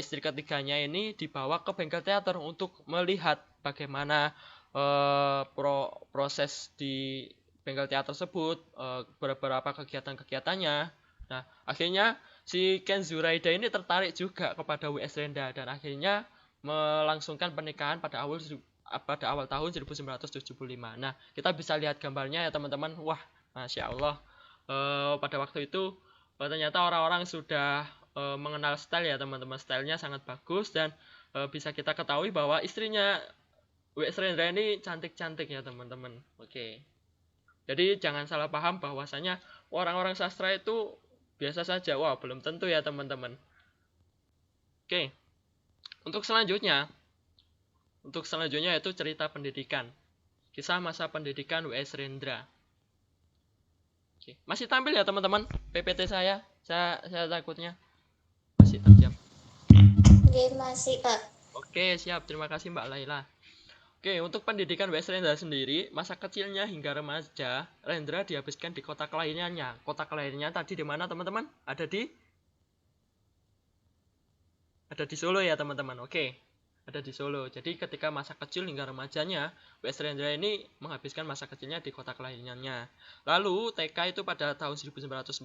istri ketiganya ini dibawa ke bengkel teater untuk melihat bagaimana proses di bengkel teater tersebut, beberapa kegiatan-kegiatannya. Nah, akhirnya si Ken Zuraida ini tertarik juga kepada W.S. Rendra dan akhirnya melangsungkan pernikahan pada awal tahun 1975. Nah, kita bisa lihat gambarnya ya teman-teman. Wah, Masya Allah. Pada waktu itu ternyata orang-orang sudah mengenal style ya teman-teman. Stylenya sangat bagus dan bisa kita ketahui bahwa istrinya W.S. Rendra ini cantik-cantik ya teman-teman. Oke. Jadi jangan salah paham bahwasanya orang-orang sastra itu biasa saja. Wah, belum tentu ya teman-teman. Oke. Untuk selanjutnya yaitu cerita pendidikan. Kisah masa pendidikan W.S. Rendra. Oke. Masih tampil ya teman-teman PPT saya? Saya takutnya masih terjam. Oke, masih Kak. Oke, siap. Terima kasih Mbak Laila. Oke, untuk pendidikan W.S. Rendra sendiri, masa kecilnya hingga remaja, Rendra dihabiskan di kota kelahirannya. Kota kelahirannya tadi di mana teman-teman? Ada di Solo ya teman-teman. Oke, ada di Solo. Jadi ketika masa kecil hingga remajanya, W.S. Rendra ini menghabiskan masa kecilnya di kota kelahirannya. Lalu TK itu pada tahun 1942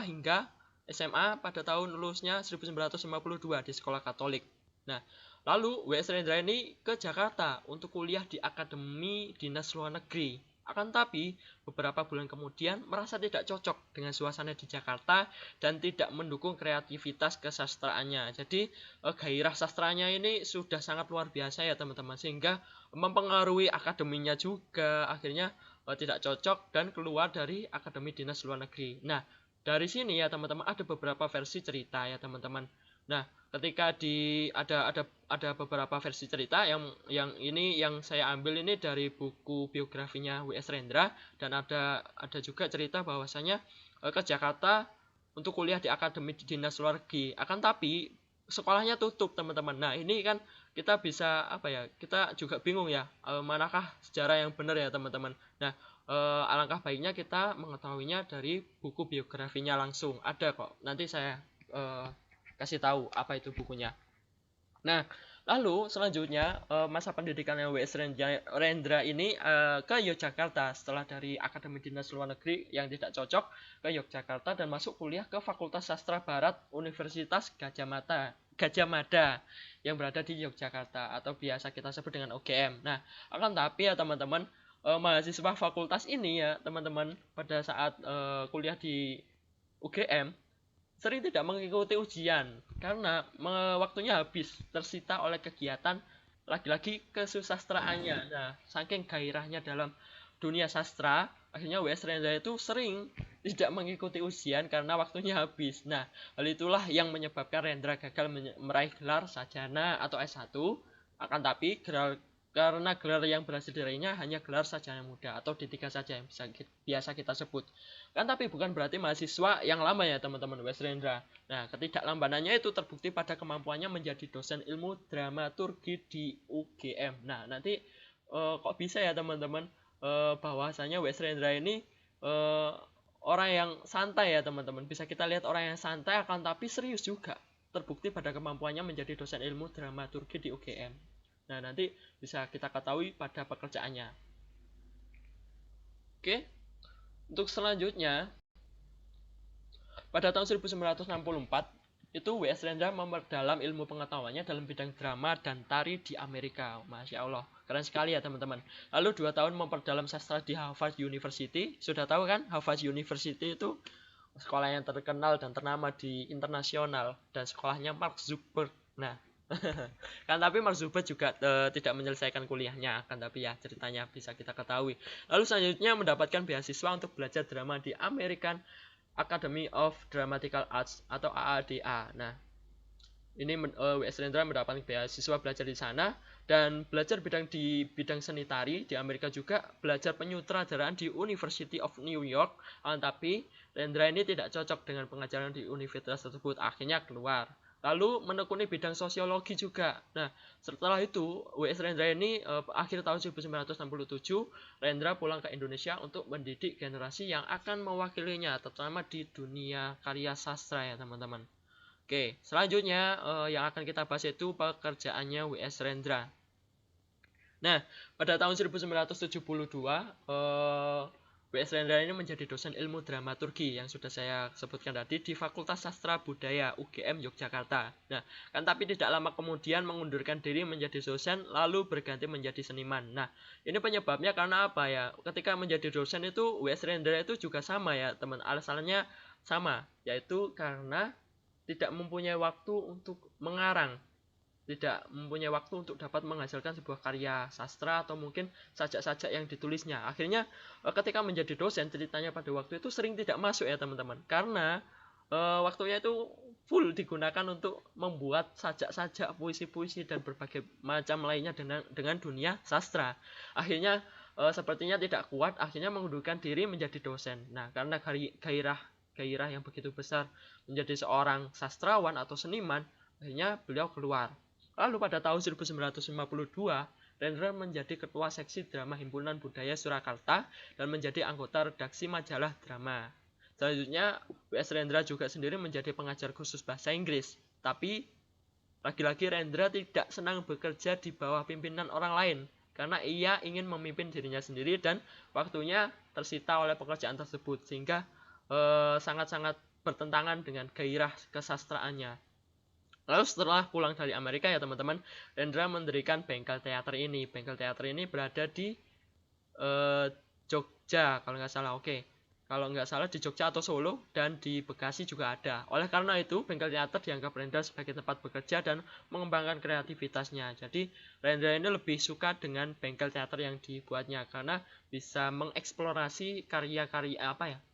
hingga SMA pada tahun lulusnya 1952 di sekolah Katolik. Nah, lalu W.S. Rendra ini ke Jakarta untuk kuliah di Akademi Dinas Luar Negeri. Akan tapi, beberapa bulan kemudian merasa tidak cocok dengan suasana di Jakarta dan tidak mendukung kreativitas kesastraannya. Jadi, gairah sastranya ini sudah sangat luar biasa ya teman-teman, sehingga mempengaruhi akademinya juga. Akhirnya tidak cocok dan keluar dari Akademi Dinas Luar Negeri. Nah, dari sini ya teman-teman ada beberapa versi cerita ya teman-teman. Nah, ketika ada beberapa versi cerita yang ini yang saya ambil ini dari buku biografinya W.S. Rendra, dan ada juga cerita bahwasanya ke Jakarta untuk kuliah di Akademi Dinas Luar Negeri. Akan tapi sekolahnya tutup teman-teman. Nah, ini kan kita bisa kita juga bingung ya, manakah sejarah yang benar ya teman-teman. Nah, alangkah baiknya kita mengetahuinya dari buku biografinya langsung. Ada kok. Nanti saya kasih tahu apa itu bukunya. Nah, lalu selanjutnya masa pendidikannya W.S. Rendra ini ke Yogyakarta setelah dari Akademi Dinas Luar Negeri yang tidak cocok ke Yogyakarta dan masuk kuliah ke Fakultas Sastra Barat Universitas Gajah Mada yang berada di Yogyakarta atau biasa kita sebut dengan UGM. Nah, akan tapi ya teman-teman, mahasiswa fakultas ini ya teman-teman pada saat kuliah di UGM sering tidak mengikuti ujian karena waktunya habis tersita oleh kegiatan lagi-lagi kesusastraannya. Nah, saking gairahnya dalam dunia sastra, akhirnya W.S. Rendra itu sering tidak mengikuti ujian karena waktunya habis. Nah, hal itulah yang menyebabkan Rendra gagal meraih gelar sarjana atau S1. Akan tapi karena gelar yang berhasil diraihnya hanya gelar sarjana muda atau D3 saja yang biasa kita sebut. Kan tapi bukan berarti mahasiswa yang lama ya teman-teman W.S. Rendra. Nah, ketidaklambanannya itu terbukti pada kemampuannya menjadi dosen ilmu dramaturgi di UGM. Nah, nanti kok bisa ya teman-teman bahwasanya W.S. Rendra ini orang yang santai ya teman-teman. Bisa kita lihat orang yang santai akan tapi serius juga. Terbukti pada kemampuannya menjadi dosen ilmu dramaturgi di UGM. Nah, nanti bisa kita ketahui pada pekerjaannya. Oke. Untuk selanjutnya, pada tahun 1964, itu W.S. Rendra memperdalam ilmu pengetahuannya dalam bidang drama dan tari di Amerika. Masya Allah, keren sekali ya teman-teman. Lalu 2 tahun memperdalam sastra di Harvard University. Sudah tahu kan, Harvard University itu sekolah yang terkenal dan ternama di internasional, dan sekolahnya Mark Zuckerberg. Nah, kan tapi Mark Zuckerberg juga tidak menyelesaikan kuliahnya, kan tapi ya ceritanya bisa kita ketahui. Lalu selanjutnya mendapatkan beasiswa untuk belajar drama di American Academy of Dramatical Arts atau AADA. Nah, ini W.S. Rendra mendapatkan beasiswa belajar di sana dan belajar di bidang seni tari di Amerika, juga belajar penyutradaraan di University of New York. Tapi Rendra ini tidak cocok dengan pengajaran di universitas tersebut, akhirnya keluar. Lalu menekuni bidang sosiologi juga. Nah, setelah itu W.S. Rendra ini akhir tahun 1967 Rendra pulang ke Indonesia untuk mendidik generasi yang akan mewakilinya, terutama di dunia karya sastra ya teman-teman. Oke, selanjutnya yang akan kita bahas itu pekerjaannya W.S. Rendra. Nah, pada tahun 1972 W.S. Rendra ini menjadi dosen ilmu dramaturgi yang sudah saya sebutkan tadi di Fakultas Sastra Budaya UGM Yogyakarta. Nah, kan tapi tidak lama kemudian mengundurkan diri menjadi dosen lalu berganti menjadi seniman. Nah, ini penyebabnya karena apa ya? Ketika menjadi dosen itu W.S. Rendra itu juga sama ya, teman. Alasannya sama, yaitu karena tidak mempunyai waktu untuk mengarang. Tidak mempunyai waktu untuk dapat menghasilkan sebuah karya sastra atau mungkin sajak-sajak yang ditulisnya. Akhirnya ketika menjadi dosen, ceritanya pada waktu itu sering tidak masuk ya teman-teman, karena waktunya itu full digunakan untuk membuat sajak-sajak, puisi-puisi dan berbagai macam lainnya dengan dunia sastra. Akhirnya sepertinya tidak kuat, akhirnya mengundurkan diri menjadi dosen. Nah, karena gairah yang begitu besar menjadi seorang sastrawan atau seniman, akhirnya beliau keluar. Lalu pada tahun 1952, Rendra menjadi ketua seksi drama Himpunan Budaya Surakarta dan menjadi anggota redaksi majalah drama. Selanjutnya, W.S. Rendra juga sendiri menjadi pengajar khusus bahasa Inggris. Tapi, lagi-lagi Rendra tidak senang bekerja di bawah pimpinan orang lain, karena ia ingin memimpin dirinya sendiri dan waktunya tersita oleh pekerjaan tersebut, sehingga sangat-sangat bertentangan dengan gairah kesastraannya. Lalu setelah pulang dari Amerika ya teman-teman, Rendra mendirikan bengkel teater ini. Bengkel teater ini berada di Jogja kalau nggak salah. Oke, kalau nggak salah di Jogja atau Solo, dan di Bekasi juga ada. Oleh karena itu bengkel teater dianggap Rendra sebagai tempat bekerja dan mengembangkan kreativitasnya. Jadi Rendra ini lebih suka dengan bengkel teater yang dibuatnya karena bisa mengeksplorasi karya-karya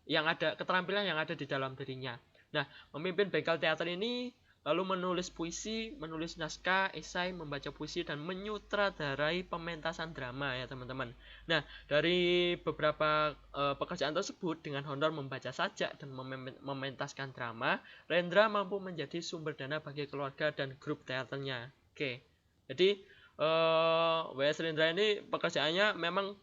yang ada, keterampilan yang ada di dalam dirinya. Nah, memimpin bengkel teater ini lalu menulis puisi, menulis naskah, esai, membaca puisi, dan menyutradarai pementasan drama ya teman-teman. Nah, dari beberapa pekerjaan tersebut dengan honor membaca sajak dan mementaskan drama, Rendra mampu menjadi sumber dana bagi keluarga dan grup teaternya. Oke, jadi W.S. Rendra ini pekerjaannya memang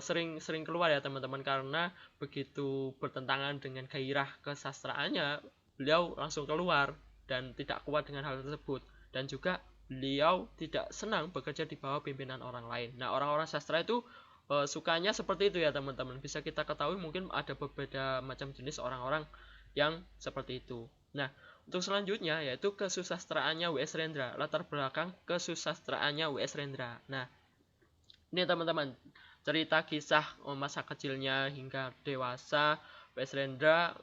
sering keluar ya teman-teman, karena begitu bertentangan dengan gairah kesastraannya, beliau langsung keluar dan tidak kuat dengan hal tersebut, dan juga beliau tidak senang bekerja di bawah pimpinan orang lain. Nah, orang-orang sastra itu sukanya seperti itu ya teman-teman. Bisa kita ketahui mungkin ada berbeda macam jenis orang-orang yang seperti itu. Nah, untuk selanjutnya yaitu kesusastraannya W.S. Rendra, latar belakang kesusastraannya W.S. Rendra. Nah, ini teman-teman cerita kisah masa kecilnya hingga dewasa W.S. Rendra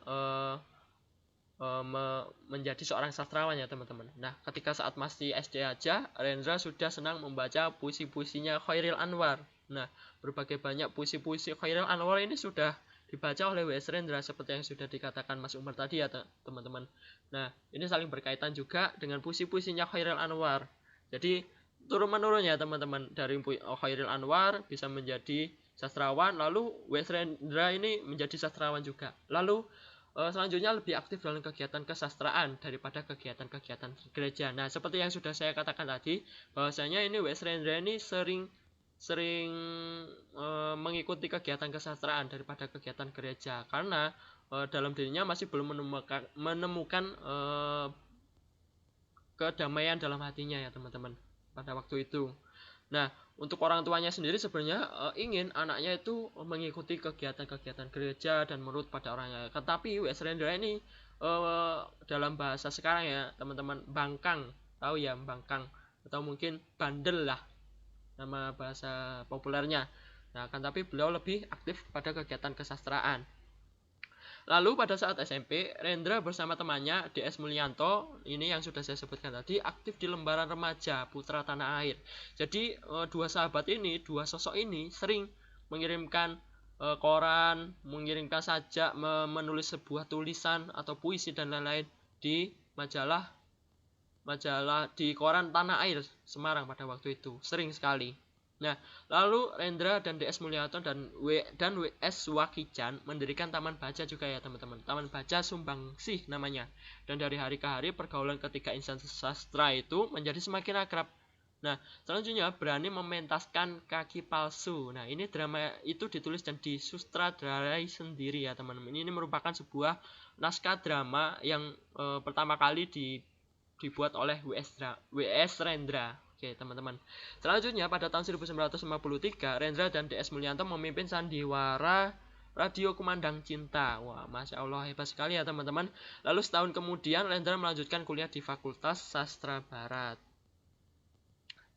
menjadi seorang sastrawan ya teman-teman. Nah, ketika saat masih SD aja, Rendra sudah senang membaca puisi-puisinya Khairil Anwar. Nah, berbagai banyak puisi-puisi Khairil Anwar ini sudah dibaca oleh W.S. Rendra seperti yang sudah dikatakan Mas Umar tadi ya teman-teman. Nah, ini saling berkaitan juga dengan puisi-puisinya Khairil Anwar. Jadi turun-menurun ya teman-teman, dari Khairil Anwar bisa menjadi sastrawan, lalu W.S. Rendra ini menjadi sastrawan juga. Lalu selanjutnya lebih aktif dalam kegiatan kesastraan daripada kegiatan-kegiatan gereja. Nah, seperti yang sudah saya katakan tadi, bahwasanya ini W.S. Rendra ini sering mengikuti kegiatan kesastraan daripada kegiatan gereja, karena dalam dirinya masih belum menemukan kedamaian dalam hatinya ya teman-teman pada waktu itu. Nah, untuk orang tuanya sendiri sebenarnya ingin anaknya itu mengikuti kegiatan-kegiatan gereja dan menurut pada orangnya. Tetapi W.S. Rendra ini dalam bahasa sekarang ya teman-teman, bangkang, tahu ya bangkang, atau mungkin bandel lah nama bahasa populernya. Nah, kan tapi beliau lebih aktif pada kegiatan kesastraan. Lalu pada saat SMP, Rendra bersama temannya DS Mulyanto, ini yang sudah saya sebutkan tadi, aktif di lembaran remaja Putra Tanah Air. Jadi dua sahabat ini, dua sosok ini sering mengirimkan koran, mengirimkan sajak, menulis sebuah tulisan atau puisi dan lain-lain di majalah di koran Tanah Air Semarang pada waktu itu, sering sekali. Nah, lalu Rendra dan DS Mulyanto dan W.S. Wakijan mendirikan taman baca juga ya teman-teman. Taman baca Sumbangsih namanya. Dan dari hari ke hari pergaulan ketiga insan sastra itu menjadi semakin akrab. Nah, selanjutnya berani mementaskan Kaki Palsu. Nah, ini drama itu ditulis dan disutradarai sendiri ya teman-teman. Ini merupakan sebuah naskah drama yang pertama kali dibuat oleh W.S. Rendra. Oke teman-teman. Selanjutnya pada tahun 1953 Rendra dan DS Mulyanto memimpin sandiwara Radio Kumandang Cinta. Wah, Masya Allah, hebat sekali ya teman-teman. Lalu setahun kemudian Rendra melanjutkan kuliah di Fakultas Sastra Barat.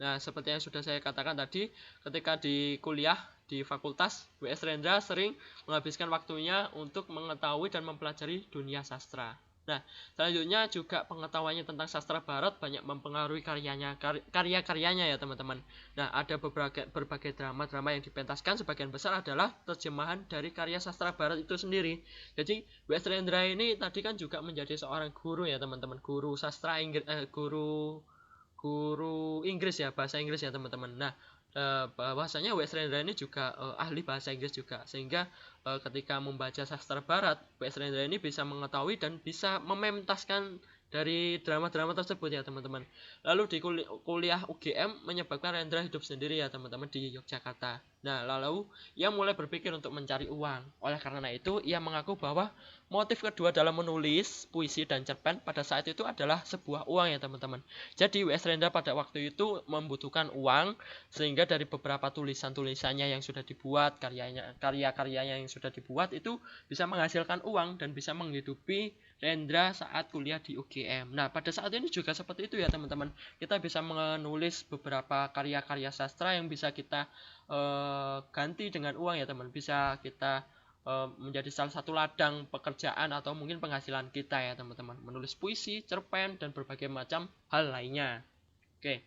Nah, seperti yang sudah saya katakan tadi, ketika di kuliah di fakultas, W.S. Rendra sering menghabiskan waktunya untuk mengetahui dan mempelajari dunia sastra. Nah, selanjutnya juga pengetahuannya tentang sastra barat banyak mempengaruhi karya-karyanya ya teman-teman. Nah, ada berbagai drama-drama yang dipentaskan, sebagian besar adalah terjemahan dari karya sastra barat itu sendiri. Jadi, W.S. Rendra ini tadi kan juga menjadi seorang guru ya teman-teman, guru sastra Inggris, guru Inggris ya, bahasa Inggris ya teman-teman. Nah, bahwasanya W.S. Rendra ini juga ahli bahasa Inggris juga, sehingga ketika membaca sastra barat, W.S. Rendra ini bisa mengetahui dan bisa mementaskan dari drama-drama tersebut ya teman-teman. Lalu di kuliah UGM menyebabkan Rendra hidup sendiri ya teman-teman di Yogyakarta. Nah, lalu ia mulai berpikir untuk mencari uang. Oleh karena itu, ia mengaku bahwa motif kedua dalam menulis puisi dan cerpen pada saat itu adalah sebuah uang ya teman-teman. Jadi W.S. Rendra pada waktu itu membutuhkan uang, sehingga dari beberapa tulisan-tulisannya yang sudah dibuat, karya-karyanya yang sudah dibuat itu bisa menghasilkan uang dan bisa menghidupi Rendra saat kuliah di UGM. Nah, pada saat ini juga seperti itu ya teman-teman. Kita bisa menulis beberapa karya-karya sastra yang bisa kita ganti dengan uang ya teman. Bisa kita menjadi salah satu ladang pekerjaan atau mungkin penghasilan kita ya teman-teman. Menulis puisi, cerpen, dan berbagai macam hal lainnya. Oke.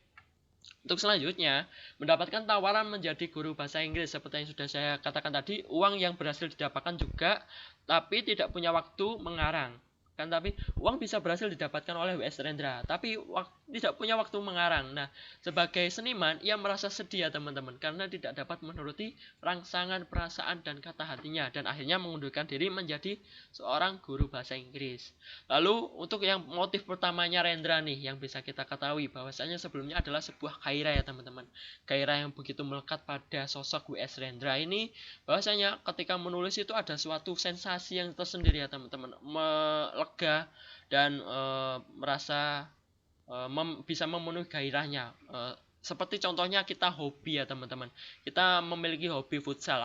Untuk selanjutnya, mendapatkan tawaran menjadi guru bahasa Inggris. Seperti yang sudah saya katakan tadi, uang yang berhasil didapatkan juga, tapi tidak punya waktu mengarang. Tapi uang bisa berhasil didapatkan oleh W.S. Rendra, tapi tidak punya waktu mengarang. Nah, sebagai seniman, ia merasa sedih ya teman-teman, karena tidak dapat menuruti rangsangan perasaan dan kata hatinya, dan akhirnya mengundurkan diri menjadi seorang guru bahasa Inggris. Lalu untuk yang motif pertamanya Rendra nih, yang bisa kita ketahui bahwasanya sebelumnya adalah sebuah gairah ya teman-teman. Gairah yang begitu melekat pada sosok W.S. Rendra ini, bahwasanya ketika menulis itu ada suatu sensasi yang tersendiri ya teman-teman, lega dan merasa bisa memenuhi gairahnya. Seperti contohnya kita hobi ya teman-teman, kita memiliki hobi futsal.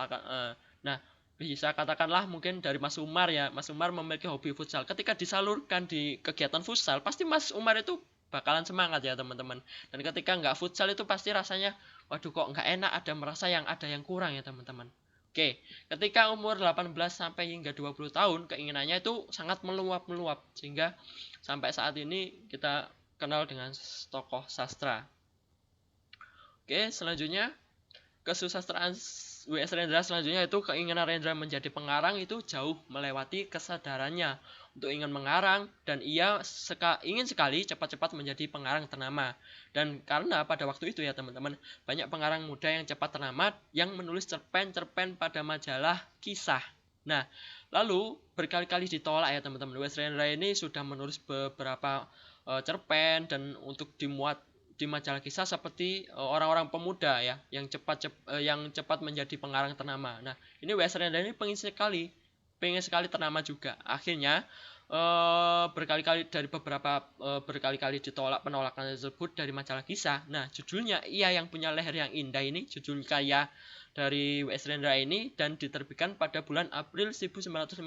Nah, bisa katakanlah mungkin dari Mas Umar ya, Mas Umar memiliki hobi futsal. Ketika disalurkan di kegiatan futsal, pasti Mas Umar itu bakalan semangat ya teman-teman. Dan ketika nggak futsal itu pasti rasanya, waduh kok nggak enak, ada yang kurang ya teman-teman. Oke, ketika umur 18 sampai hingga 20 tahun, keinginannya itu sangat meluap-meluap, sehingga sampai saat ini kita kenal dengan tokoh sastra. Oke, selanjutnya kesusastraan W.S. Rendra selanjutnya itu keinginan Rendra menjadi pengarang itu jauh melewati kesadarannya untuk ingin mengarang, dan ia ingin sekali cepat-cepat menjadi pengarang ternama. Dan karena pada waktu itu ya teman-teman, banyak pengarang muda yang cepat ternama yang menulis cerpen-cerpen pada majalah kisah. Nah, lalu berkali-kali ditolak ya teman-teman. W.S. Rendra ini sudah menulis beberapa cerpen dan untuk dimuat di majalah kisah seperti orang-orang pemuda ya yang cepat menjadi pengarang ternama. Nah, ini W.S. Rendra ini pengin sekali pengen sekali ternama juga. Akhirnya berkali-kali ditolak penolakan tersebut dari majalah kisah. Nah, judulnya Ia Yang Punya Leher Yang Indah ini, judul karya dari W.S. Rendra ini, dan diterbitkan pada bulan April 1956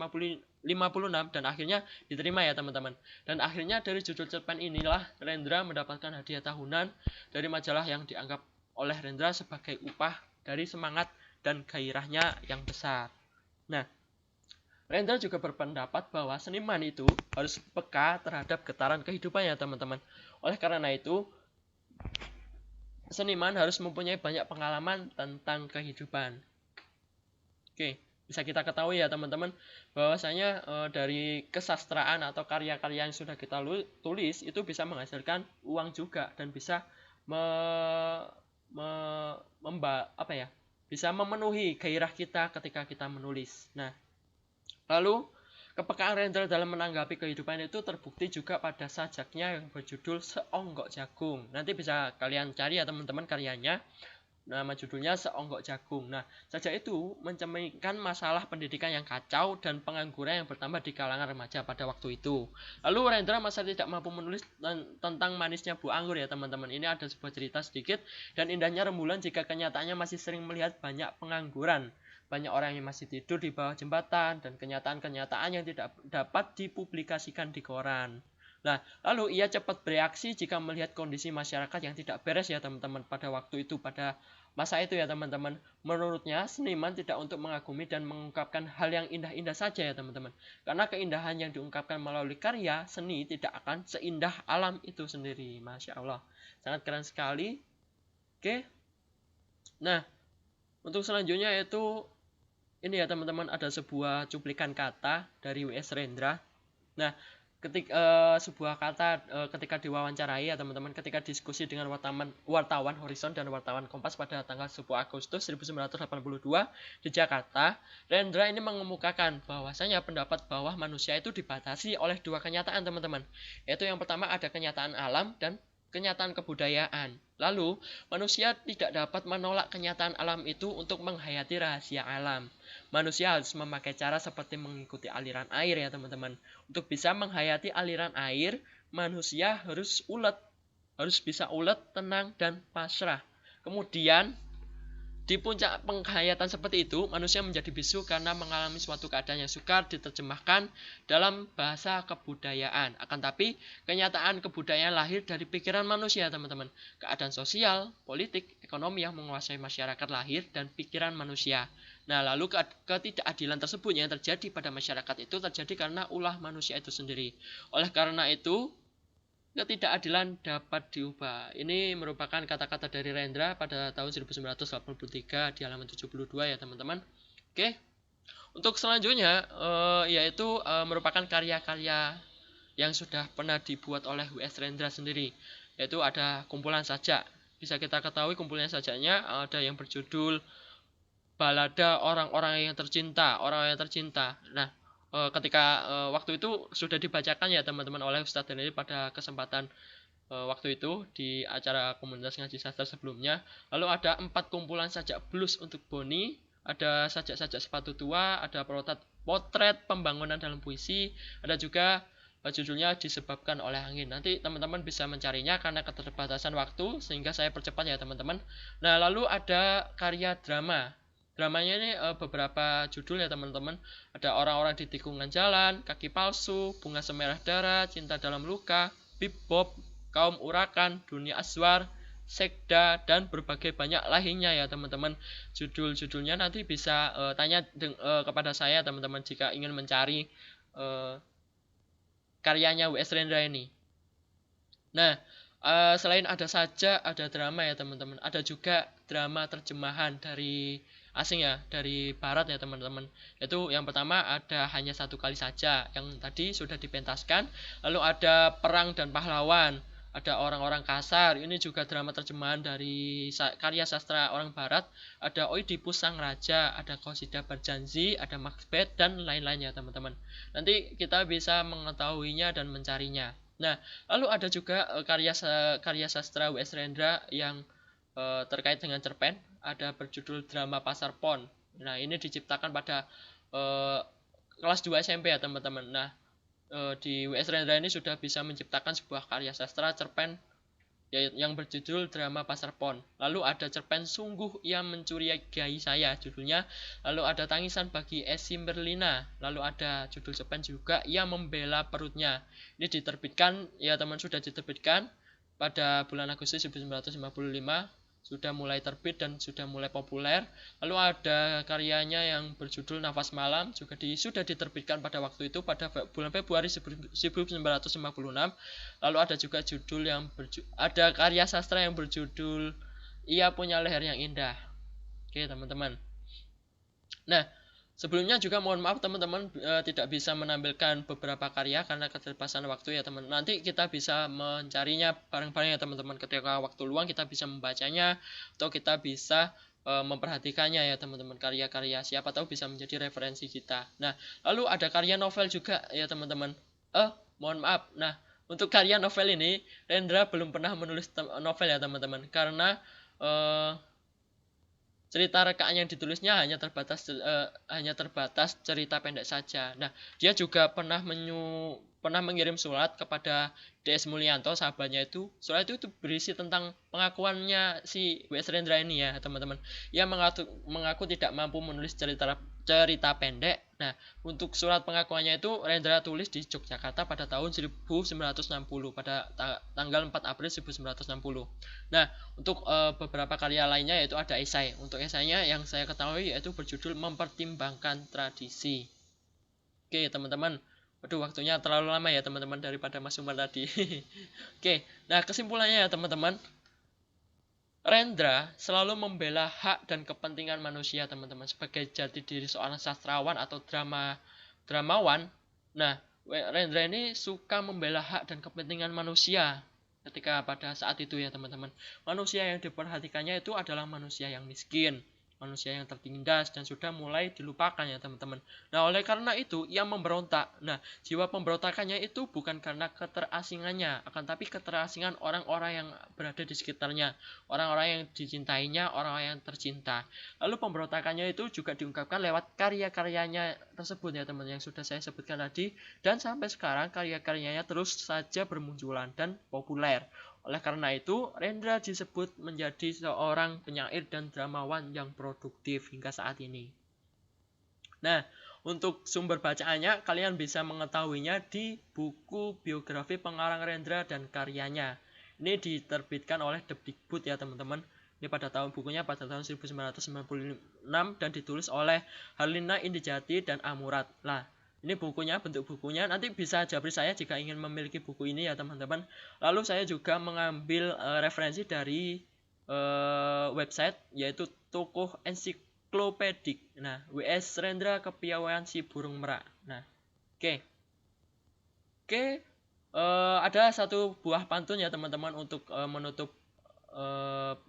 dan akhirnya diterima ya teman-teman. Dan akhirnya dari judul cerpen inilah Rendra mendapatkan hadiah tahunan dari majalah yang dianggap oleh Rendra sebagai upah dari semangat dan gairahnya yang besar. Nah, Rendra juga berpendapat bahwa seniman itu harus peka terhadap getaran kehidupannya teman-teman. Oleh karena itu, seniman harus mempunyai banyak pengalaman tentang kehidupan. Oke, bisa kita ketahui ya teman-teman, bahwasanya dari kesastraan atau karya-karya yang sudah kita tulis itu bisa menghasilkan uang juga dan bisa bisa memenuhi gairah kita ketika kita menulis. Nah, lalu kepekaan Rendra dalam menanggapi kehidupan itu terbukti juga pada sajaknya yang berjudul Seonggok Jagung. Nanti bisa kalian cari ya teman-teman karyanya. Nama judulnya Seonggok Jagung. Nah, sajak itu mencerminkan masalah pendidikan yang kacau dan pengangguran yang bertambah di kalangan remaja pada waktu itu. Lalu Rendra masa tidak mampu menulis tentang manisnya buah anggur ya teman-teman. Ini ada sebuah cerita sedikit dan indahnya rembulan jika kenyataannya masih sering melihat banyak pengangguran. Banyak orang yang masih tidur di bawah jembatan dan kenyataan-kenyataan yang tidak dapat dipublikasikan di koran. Nah, lalu ia cepat bereaksi jika melihat kondisi masyarakat yang tidak beres ya teman-teman pada waktu itu, pada masa itu ya teman-teman. Menurutnya seniman tidak untuk mengagumi dan mengungkapkan hal yang indah-indah saja ya teman-teman. Karena keindahan yang diungkapkan melalui karya seni tidak akan seindah alam itu sendiri. Masya Allah, sangat keren sekali. Oke. Nah, untuk selanjutnya yaitu ini ya teman-teman, ada sebuah cuplikan kata dari W.S. Rendra. Nah, sebuah kata ketika diwawancarai ya teman-teman, ketika diskusi dengan wartawan Horizon dan wartawan Kompas pada tanggal 10 Agustus 1982 di Jakarta, Rendra ini mengemukakan bahwasanya pendapat bahwa manusia itu dibatasi oleh dua kenyataan teman-teman, yaitu yang pertama ada kenyataan alam dan kenyataan kebudayaan. Lalu, manusia tidak dapat menolak kenyataan alam itu untuk menghayati rahasia alam. Manusia harus memakai cara seperti mengikuti aliran air ya teman-teman. Untuk bisa menghayati aliran air, manusia harus bisa ulet, tenang, dan pasrah. Kemudian, di puncak penghayatan seperti itu, manusia menjadi bisu karena mengalami suatu keadaan yang sukar diterjemahkan dalam bahasa kebudayaan. Akan tapi, kenyataan kebudayaan lahir dari pikiran manusia, teman-teman. Keadaan sosial, politik, ekonomi yang menguasai masyarakat lahir dan pikiran manusia. Nah, lalu ketidakadilan tersebut yang terjadi pada masyarakat itu terjadi karena ulah manusia itu sendiri. Oleh karena itu, ketidakadilan dapat diubah. Ini merupakan kata-kata dari Rendra pada tahun 1983 di halaman 72 ya teman-teman. Oke. Untuk selanjutnya yaitu merupakan karya-karya yang sudah pernah dibuat oleh W.S. Rendra sendiri, yaitu ada kumpulan sajak. Bisa kita ketahui kumpulan sajaknya ada yang berjudul Balada Orang-orang yang Tercinta, Orang-orang yang Tercinta. Nah, ketika waktu itu sudah dibacakan ya teman-teman oleh Ustadz Daniel pada kesempatan waktu itu di acara komunitas ngaji sastra sebelumnya. Lalu ada 4 kumpulan sajak blues untuk Boni, ada sajak-sajak sepatu tua, ada potret pembangunan dalam puisi, ada juga judulnya Disebabkan oleh Angin. Nanti teman-teman bisa mencarinya karena keterbatasan waktu sehingga saya percepat ya teman-teman. Nah, lalu ada karya drama. Dramanya ini beberapa judul ya teman-teman. Ada Orang-orang di Tikungan Jalan, Kaki Palsu, Bunga Semerah Darah, Cinta Dalam Luka, Bebop, Kaum Urakan, Dunia Aswar, Sekda, dan berbagai banyak lainnya ya teman-teman. Judul-judulnya nanti bisa tanya kepada saya teman-teman jika ingin mencari karyanya W.S. Rendra ini. Nah, selain ada sajak, ada drama ya teman-teman. Ada juga drama terjemahan dari asing ya, dari barat ya teman-teman. Itu yang pertama ada Hanya Satu Kali Saja yang tadi sudah dipentaskan. Lalu ada Perang dan Pahlawan, ada Orang-orang Kasar. Ini juga drama terjemahan dari karya sastra orang barat. Ada Oedipus Sang Raja, ada Qasidah Berjanji, ada Macbeth, dan lain-lainnya teman-teman. Nanti kita bisa mengetahuinya dan mencarinya. Nah, lalu ada juga karya sastra W.S. Rendra yang terkait dengan cerpen, ada berjudul Drama Pasar Pon. Nah, ini diciptakan pada kelas 2 SMP ya teman-teman. Nah, di WS Rendra ini sudah bisa menciptakan sebuah karya sastra cerpen yang berjudul Drama Pasar Pon. Lalu ada cerpen Sungguh Ia Mencurigai Saya judulnya. Lalu ada Tangisan Bagi Esi Merlina. Lalu ada judul cerpen juga Ia Membela Perutnya. Ini diterbitkan ya teman, sudah diterbitkan pada bulan Agustus 1955. Sudah mulai terbit dan sudah mulai populer. Lalu ada karyanya yang berjudul Nafas Malam juga sudah diterbitkan pada waktu itu pada bulan Februari 1956. Lalu ada juga judul yang ada karya sastra yang berjudul Ia Punya Leher Yang Indah. Oke teman-teman. Nah, sebelumnya juga mohon maaf teman-teman tidak bisa menampilkan beberapa karya karena keterbatasan waktu ya teman. Nanti kita bisa mencarinya bareng-bareng ya teman-teman. Ketika waktu luang kita bisa membacanya atau kita bisa memperhatikannya ya teman-teman, karya-karya siapa tahu bisa menjadi referensi kita. Nah, lalu ada karya novel juga ya teman-teman. Mohon maaf. Nah, untuk karya novel ini Rendra belum pernah menulis novel ya teman-teman karena cerita rekaan yang ditulisnya hanya terbatas cerita pendek saja. Nah, dia juga pernah mengirim surat kepada DS Mulyanto, sahabatnya itu. Surat itu berisi tentang pengakuannya si W.S. Rendra ini ya, teman-teman. Ia mengaku tidak mampu menulis cerita pendek. Nah, untuk surat pengakuannya itu Rendra tulis di Yogyakarta pada tahun 1960 pada tanggal 4 April 1960. Nah, untuk beberapa karya lainnya yaitu ada esai. Untuk esainya yang saya ketahui yaitu berjudul Mempertimbangkan Tradisi. Oke, teman-teman. Waduh, waktunya terlalu lama ya teman-teman daripada Mas Umar tadi. Oke, nah kesimpulannya ya teman-teman. Rendra selalu membela hak dan kepentingan manusia teman-teman sebagai jati diri seorang sastrawan atau dramawan. Nah, Rendra ini suka membela hak dan kepentingan manusia ketika pada saat itu ya teman-teman. Manusia yang diperhatikannya itu adalah manusia yang miskin, manusia yang tertindas dan sudah mulai dilupakan ya teman-teman. Nah, oleh karena itu ia memberontak. Nah, jiwa pemberontakannya itu bukan karena keterasingannya, akan tapi keterasingan orang-orang yang berada di sekitarnya, orang-orang yang dicintainya, orang-orang yang tercinta. Lalu pemberontakannya itu juga diungkapkan lewat karya-karyanya tersebut ya teman, yang sudah saya sebutkan tadi, dan sampai sekarang karya-karyanya terus saja bermunculan dan populer. Oleh karena itu, Rendra disebut menjadi seorang penyair dan dramawan yang produktif hingga saat ini. Nah, untuk sumber bacaannya, kalian bisa mengetahuinya di buku biografi pengarang Rendra dan karyanya. Ini diterbitkan oleh Depdikbud ya teman-teman. Ini bukunya pada tahun 1996 dan ditulis oleh Harlina Indijati dan Amurat. Nah, ini bukunya, bentuk bukunya. Nanti bisa japri saya jika ingin memiliki buku ini ya teman-teman. Lalu saya juga mengambil referensi dari website yaitu Tokoh Ensiklopedik. Nah, W.S. Rendra Kepiawaian Si Burung Merak. Nah, oke. Ada satu buah pantun ya teman-teman untuk menutup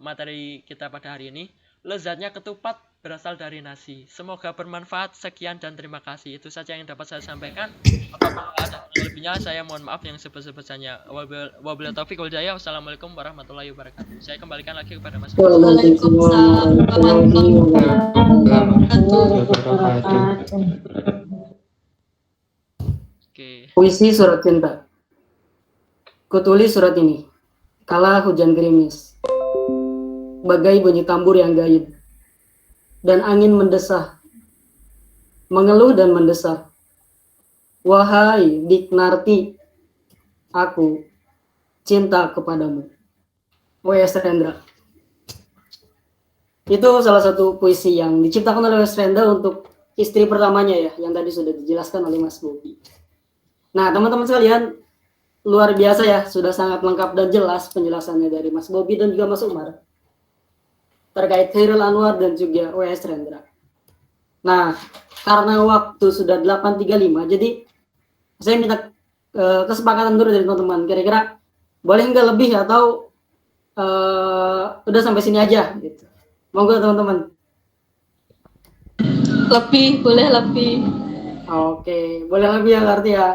materi kita pada hari ini. Lezatnya ketupat berasal dari nasi. Semoga bermanfaat. Sekian dan terima kasih. Itu saja yang dapat saya sampaikan. Apabila ada lebihnya, saya mohon maaf yang sebesar-besarnya. Wabillahi taufiq wal hidayah. Wassalamualaikum warahmatullahi wabarakatuh. Saya kembalikan lagi kepada Mas. Waalaikumsalam warahmatullahi wabarakatuh. Oke. Puisi Surat Cinta. Kutulis surat ini kala hujan gerimis, bagai bunyi tambur yang gaib, dan angin mendesah, mengeluh dan mendesah. Wahai Diknarti, aku cinta kepadamu. W.S. Rendra. Itu salah satu puisi yang diciptakan oleh W.S. Rendra untuk istri pertamanya ya, yang tadi sudah dijelaskan oleh Mas Bobi. Nah, teman-teman sekalian, luar biasa ya, sudah sangat lengkap dan jelas penjelasannya dari Mas Bobi dan juga Mas Umar terkait Chairil Anwar dan juga W.S. Rendra. Nah, karena waktu sudah 8.35, jadi saya minta kesepakatan dulu dari teman-teman. Kira-kira boleh nggak lebih atau udah sampai sini aja gitu. Monggo teman-teman. Lebih, boleh lebih. Oke, boleh lebih ya berarti ya.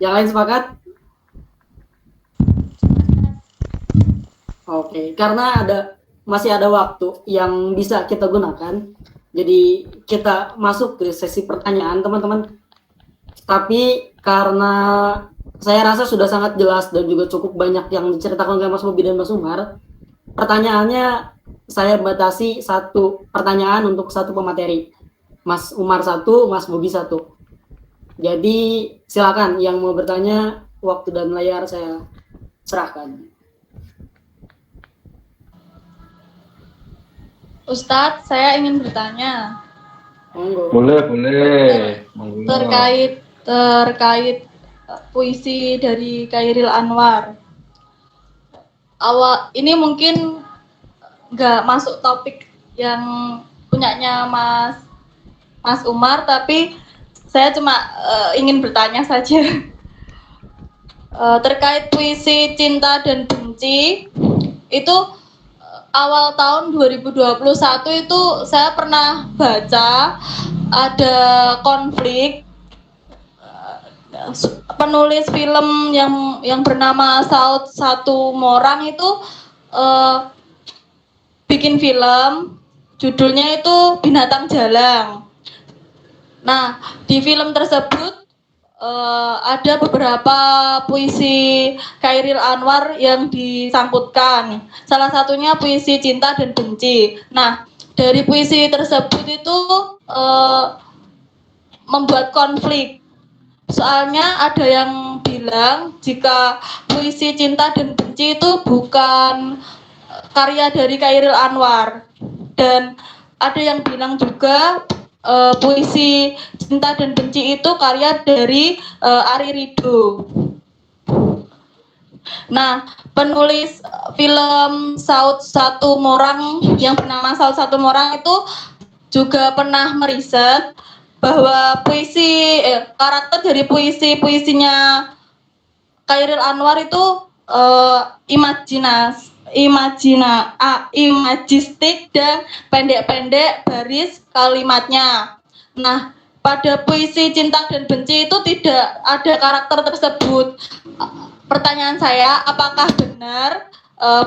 Yang lain sepakat? Oke, karena masih ada waktu yang bisa kita gunakan. Jadi kita masuk ke sesi pertanyaan teman-teman. Tapi karena saya rasa sudah sangat jelas dan juga cukup banyak yang diceritakan oleh Mas Bobi dan Mas Umar, pertanyaannya saya batasi satu pertanyaan untuk satu pemateri. Mas Umar satu, Mas Bobi satu. Jadi silakan yang mau bertanya, waktu dan layar saya serahkan. Ustadz, saya ingin bertanya Monggo. Boleh. terkait puisi dari Khairil Anwar. Ini mungkin nggak masuk topik yang punyanya Mas Umar, tapi saya cuma ingin bertanya saja. Terkait puisi Cinta dan Benci, itu awal tahun 2021 itu saya pernah baca ada konflik penulis film yang bernama Saud Situmorang itu bikin film, judulnya itu Binatang Jalang. Nah, di film tersebut ada beberapa puisi Khairil Anwar yang disangkutkan. Salah satunya puisi Cinta dan Benci. Nah, dari puisi tersebut itu membuat konflik. Soalnya ada yang bilang jika puisi Cinta dan Benci itu bukan karya dari Khairil Anwar. Dan ada yang bilang juga puisi Cinta dan Benci itu karya dari Ari Ridho. Nah, penulis film Saud Situmorang yang bernama Saud Situmorang itu juga pernah meriset bahwa karakter dari puisinya Khairil Anwar itu imajistik dan pendek-pendek baris kalimatnya. Nah, pada puisi Cinta dan Benci itu tidak ada karakter tersebut. Pertanyaan saya, apakah benar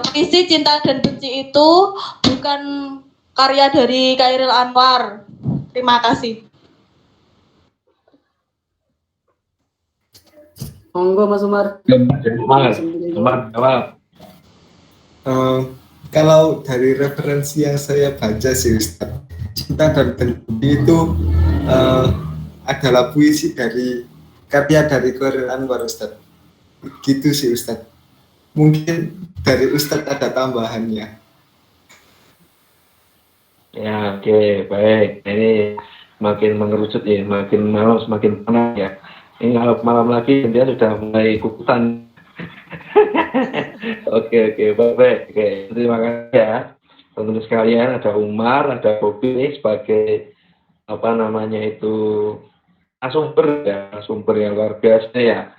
puisi Cinta dan Benci itu bukan karya dari Khairil Anwar? Terima kasih. Monggo Mas Umar. Umar, jawab. Kalau dari referensi yang saya baca sih Ustaz, Cinta dan Benci itu adalah puisi dari karya dari Khairil Anwar Ustaz. Gitu sih Ustaz. Mungkin dari Ustaz ada tambahannya. Ya, oke, baik. Ini makin mengerucut ya, makin malam semakin panas ya. Ini kalau malam lagi dia sudah mulai kukutan. Oke, baik. Oke, terima kasih ya. Teman-teman sekalian, ada Umar, ada Bobi sebagai sumber yang luar biasa ya.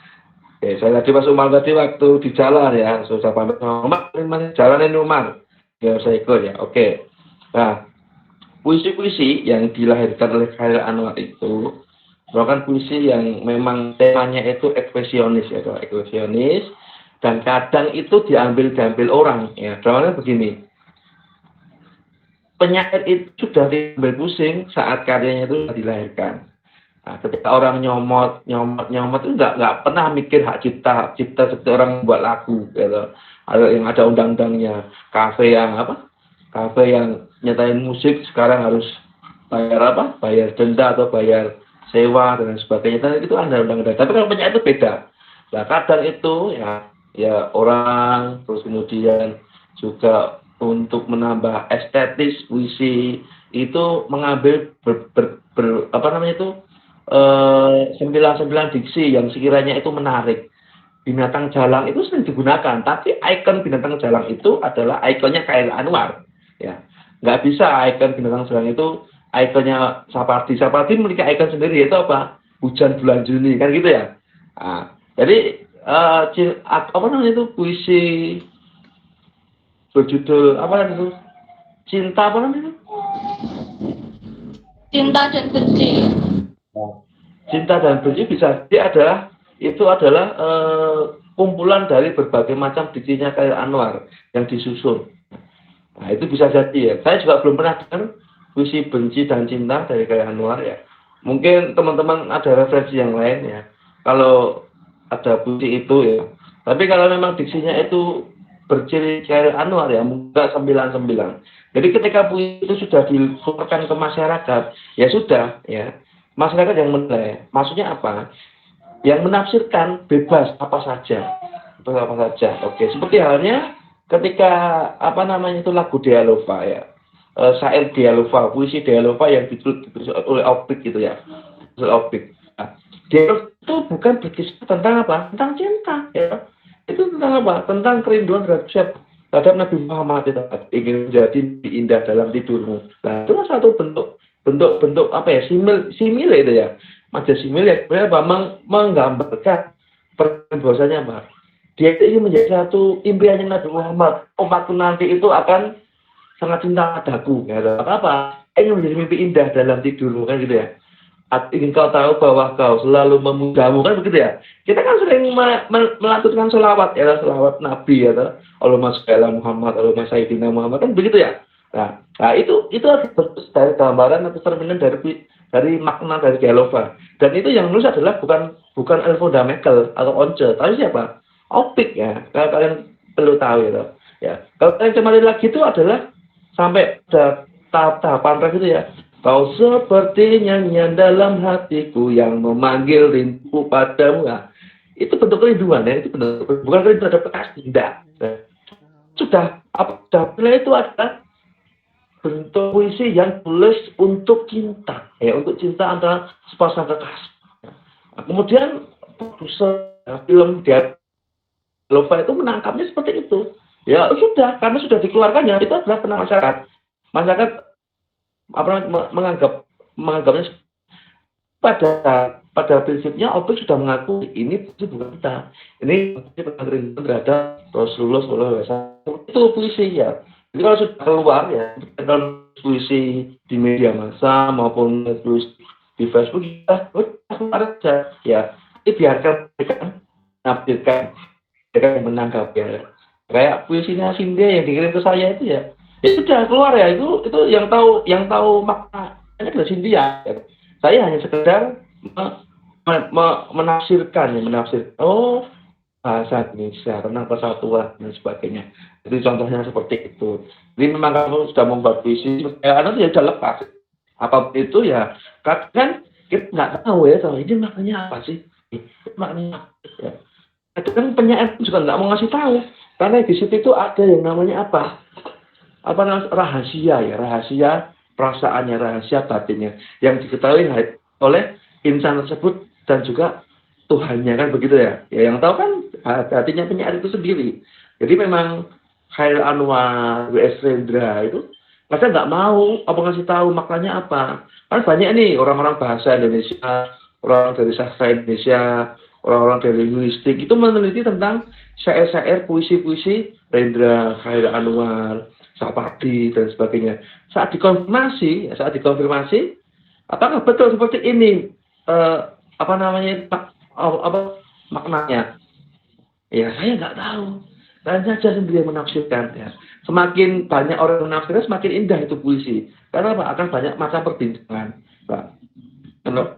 Oke, saya tadi Mas Umar tadi waktu di jalan ya, susah pamit sama Umar, jalanin Umar. Ya, saya ikut ya. Oke. Nah, puisi-puisi yang dilahirkan oleh Khairil Anwar itu merupakan puisi yang memang temanya itu ekspresionis ya, ekspresionis, dan kadang itu diambil orang ya. Soalnya begini, penyair itu sudah diambil pusing saat karyanya itu dilahirkan. Nah, ketika orang nyomot itu nggak pernah mikir hak cipta seperti orang membuat lagu gitu. Yang ada undang-undangnya, kafe yang nyetain musik sekarang harus bayar denda atau bayar sewa dan sebagainya. Dan itu ada undang-undang. Tapi kalau penyair itu beda. Nah, kadang itu ya orang, terus kemudian juga untuk menambah estetis puisi itu mengambil sembilan diksi yang sekiranya itu menarik. Binatang Jalang itu sering digunakan, tapi ikon Binatang Jalang itu adalah ikonnya Khairil Anwar. Ya, nggak bisa ikon Binatang Jalang itu ikonnya Sapardi. Sapardi memiliki ikon sendiri, yaitu apa? Hujan bulan Juni, kan gitu ya. Nah, jadi puisi berjudul Cinta dan Benci. Cinta dan Benci bisa jadi adalah kumpulan dari berbagai macam diksinya Khairil Anwar yang disusun. Nah, itu bisa jadi ya. Saya juga belum pernah dengar puisi benci dan cinta dari Khairil Anwar ya. Mungkin teman-teman ada referensi yang lain ya. Kalau ada puisi itu ya. Tapi kalau memang diksinya itu berciri Khairil Anwar ya, enggak 99. Jadi ketika puisi itu sudah dikeluarkan ke masyarakat, ya sudah ya. Masyarakat yang menilai. Maksudnya apa? Yang menafsirkan bebas apa saja. Bebas apa saja. Oke, seperti halnya ketika itu lagu Dialova ya. Syair Dialova, puisi Dialova yang ditulis oleh Opik gitu ya. Opik. Nah, Dialova itu bukan berkisah tentang apa? Tentang cinta ya. Itu tentang apa? Tentang kerinduan terhadap Nabi Muhammad itu ingin menjadi indah dalam tidurmu. Nah, itu satu bentuk apa ya? Simil itu ya. Macam simil ya, menggambarkan bahwasanya apa? Dia itu ingin menjadi satu impiannya Nabi Muhammad. Umatku nanti itu akan sangat cinta padaku, ya. Apa? Ingin menjadi mimpi indah dalam tidurmu kan gitu ya. Ingin kau tahu bahwa kau selalu memudamu kan begitu ya. Kita kan sering melantunkan sholawat ya, sholawat Nabi ya, Allahumma sholli ala Muhammad, Allahumma sayyidina Muhammad kan begitu ya. Nah itu dari gambaran atau cerminan dari makna dari Dialova. Dan itu yang nulis adalah bukan Elfriede Merkel atau Once, tapi siapa? Opik ya. Kalau kalian perlu tahu ya. Ya. Kalau kalian cermati lagi itu adalah sampai ada tahapan ref itu ya. Kau seperti nyanyian dalam hatiku yang memanggil rindu padamu. Nah, itu bentuk kerinduan ya. Itu bukan kerinduan terhadap kekasih. Tidak. Sudah itu adalah bentuk puisi yang tulis untuk cinta. Ya, untuk cinta antara sepasang kekasih. Nah, kemudian produser film Dialova itu menangkapnya seperti itu. Ya sudah, karena sudah dikeluarkannya itu adalah tenang masyarakat. Masyarakat menganggapnya pada prinsipnya Opik sudah mengaku ini bukan kita. Ini kerinduan terhadap Rasulullah SAW. Itu puisi ya. Jadi kalau sudah keluar ya, puisi di media massa maupun tulis di Facebook ya, keluar saja ya. Ini biarkan mereka menafsirkan, mereka yang menangkap ya. Kayak puisinya Cindy yang dikirim ke saya itu ya. Ya sudah keluar ya, itu yang tahu maknanya adalah Cindy ya. Saya hanya sekedar menafsirkan. Oh, bahasa Indonesia tentang persatuan dan sebagainya. Jadi contohnya seperti itu. Jadi memang kalau sudah membuat puisi, anak itu ya sudah lepas. Apa itu ya? Kan kita nggak tahu ya, ini maknanya apa sih? Maknanya apa ya? Kan penyair juga nggak mau ngasih tahu. Karena di situ itu ada yang namanya apa rahasia ya, rahasia perasaannya, rahasia batinnya yang diketahui oleh insan tersebut dan juga Tuhannya kan begitu ya. Ya yang tahu kan hatinya penyair itu sendiri. Jadi memang Khairil Anwar, W.S. Rendra itu masa nggak mau ngasih tahu maknanya apa. Kan banyak nih orang-orang bahasa Indonesia, orang dari sastra Indonesia, orang-orang dari linguistik itu meneliti tentang syair-syair, puisi-puisi Rendra, Khairil Anwar, Sapardi dan sebagainya. Saat dikonfirmasi, apakah betul seperti ini? Maknanya? Ya saya nggak tahu. Kalian saja sendiri yang menafsirkan. Ya. Semakin banyak orang menafsirkan, semakin indah itu puisi. Karena apa? Akan banyak macam perbincangan.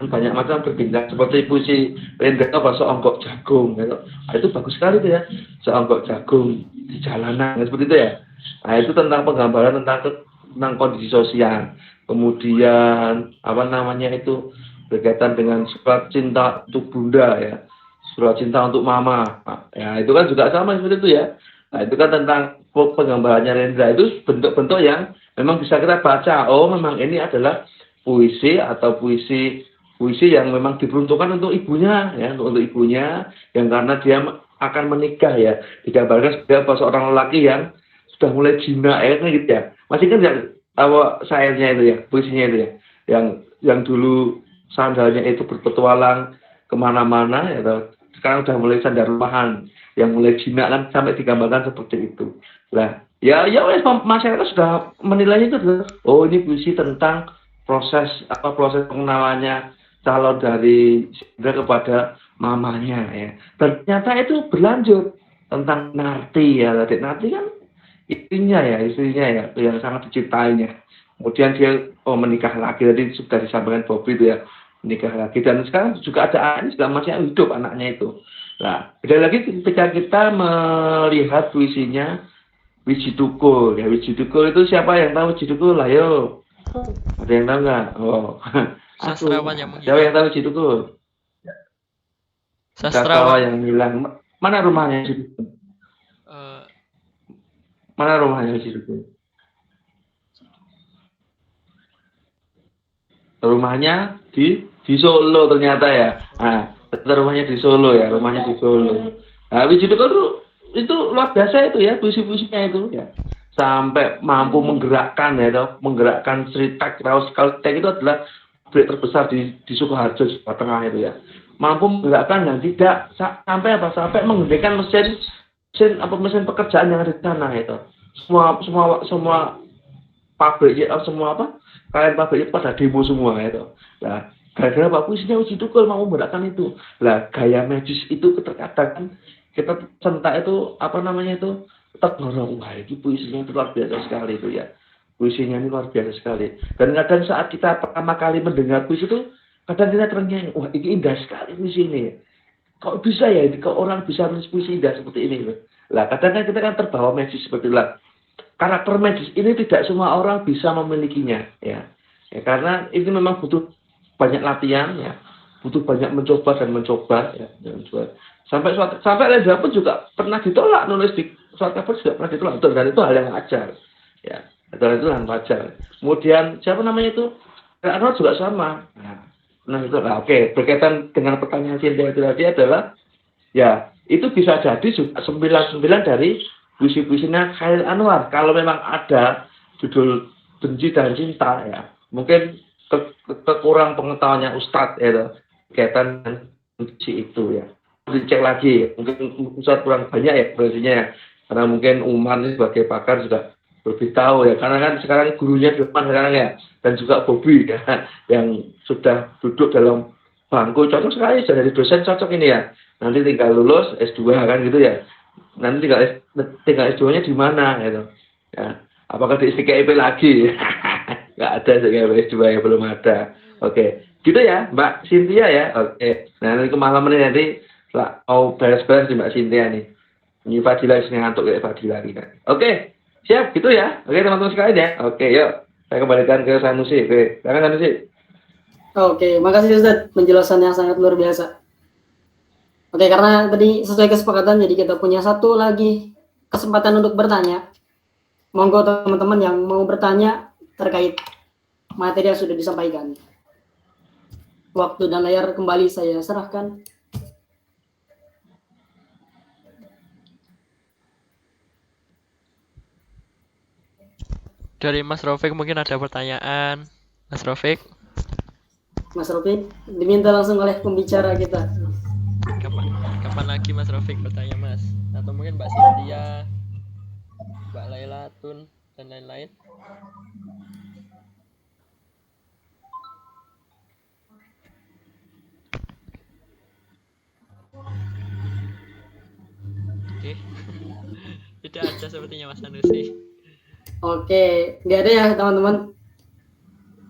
Banyak macam berbincang seperti puisi Rendra apa seonggok jagung gitu. Nah, itu bagus sekali tuh ya, seonggok jagung di jalanan seperti itu ya. Nah itu tentang penggambaran tentang kondisi sosial. Kemudian itu berkaitan dengan surat cinta untuk bunda ya, surat cinta untuk mama. Nah, ya itu kan juga sama seperti itu ya. Nah itu kan tentang penggambarannya Rendra, itu bentuk-bentuk yang memang bisa kita baca. Oh memang ini adalah puisi atau puisi yang memang diperuntukkan untuk ibunya ya, untuk ibunya yang karena dia akan menikah ya, digambarkan sebagai seorang lelaki yang sudah mulai jinak ya gitu ya. Masih kan ya syairnya itu ya, puisinya itu ya, yang dulu sandalnya itu berpetualang kemana-mana ya, sekarang sudah mulai sandar rumahan, yang mulai jinak kan sampai digambarkan seperti itu. Nah ya masyarakat sudah menilainya itu adalah oh ini puisi tentang proses pengenalannya calon dari Sindra kepada mamanya ya. Dan ternyata itu berlanjut tentang Narti ya. Narti kan istrinya ya yang sangat dicintainya. kemudian dia menikah lagi, tadi sudah disampaikan Bobby itu ya, menikah lagi, dan sekarang juga ada anaknya juga masih hidup anaknya itu. Nah, beda lagi ketika kita melihat puisinya Wiji Tukul. Ya, Wiji Tukul itu siapa yang tahu Wiji Tukul? Ayo, ada yang tahu nggak? Oh, Sastrawan yang siapa yang tahu Wiji Tukul? Sastrawan yang hilang. Mana rumahnya Wiji Tukul? Mana rumahnya Wiji Tukul? Rumahnya di Solo ternyata ya. Nah, rumahnya di Solo ya, rumahnya di Solo. Nah, Wiji Tukul itu luar biasa itu ya, puisi-puisinya itu ya. Sampai mampu menggerakkan ya, menggerakkan cerita Raus Kaltek itu adalah pabrik terbesar di Sukoharjo, Jawa Tengah itu ya. Mampu menggerakkan dan tidak sampai menghentikan mesin pekerjaan yang ada di sana itu. Semua pabrik semua kalian pabrik itu pada demo semua itu. Nah, gara-gara Pak puisinya Wiji Tukul mau menggerakkan itu. Lah, gaya medis itu terkadang kita sentak itu terdorong. Wah, itu puisinya itu luar biasa sekali itu ya. Puisinya ini luar biasa sekali. Dan kadang saat kita pertama kali mendengar puisi itu, kadang kita terengeng, wah ini indah sekali puisi ini. Kok bisa ya, kok orang bisa menulis puisi indah seperti ini? Lah, kadang kan kita kan terbawa medis seperti itu. Karakter medis ini tidak semua orang bisa memilikinya ya. Karena ini memang butuh banyak latihan ya, butuh banyak mencoba ya. Sampai Lendra pun juga pernah ditolak nulis di surat kabar juga pernah ditolak, dan itu hal yang wajar ya, dan itu hal yang wajar. Kemudian siapa namanya itu Arnold juga sama. Nah itu oke. Berkaitan dengan pertanyaan Cynthia itu tadi adalah ya itu bisa jadi juga 99 dari puisi-puisinya Khairil Anwar. Kalau memang ada judul benci dan cinta ya, mungkin kekurang pengetahuannya Ustadz ya berkaitan dengan puisi itu ya. Dicek lagi, mungkin Ustadz kurang banyak ya berartinya ya, karena mungkin Umar ini sebagai pakar juga lebih tahu ya, karena kan sekarang gurunya di depan sekarang ya, dan juga Bobby ya, yang sudah duduk dalam bangku, cocok sekali jadi dosen, cocok ini ya, nanti tinggal lulus S2 kan gitu ya, nanti tinggal S2-nya di mana gitu ya, apakah di STKIP lagi? Nggak ada S2 ya, belum ada. Oke, gitu ya Mbak Cynthia ya. Oke, nah nanti kemalaman ini nanti lah mau beres-beres di Mbak Cynthia nih. Ini Fadila sini ngantuk kayak Fadila kan. Oke, siap gitu ya. Oke teman-teman sekalian ya. Oke, yuk saya kembalikan ke Sanusi. Oke, silakan Sanusi. Oke, makasih Ustaz, penjelasan yang sangat luar biasa. Oke, karena tadi sesuai kesepakatan, jadi kita punya satu lagi kesempatan untuk bertanya. Monggo teman-teman yang mau bertanya terkait materi yang sudah disampaikan. Waktu dan layar kembali saya serahkan. Dari Mas Rafiq mungkin ada pertanyaan. Mas Rafiq. Mas Rafiq diminta langsung oleh pembicara kita. Kapan lagi Mas Rafiq bertanya Mas? Atau mungkin Mbak Cynthia, Mbak Laila, Tun, dan lain-lain. Oke. Tidak ada sepertinya Mas Sanusi. Oke, nggak ada ya teman-teman.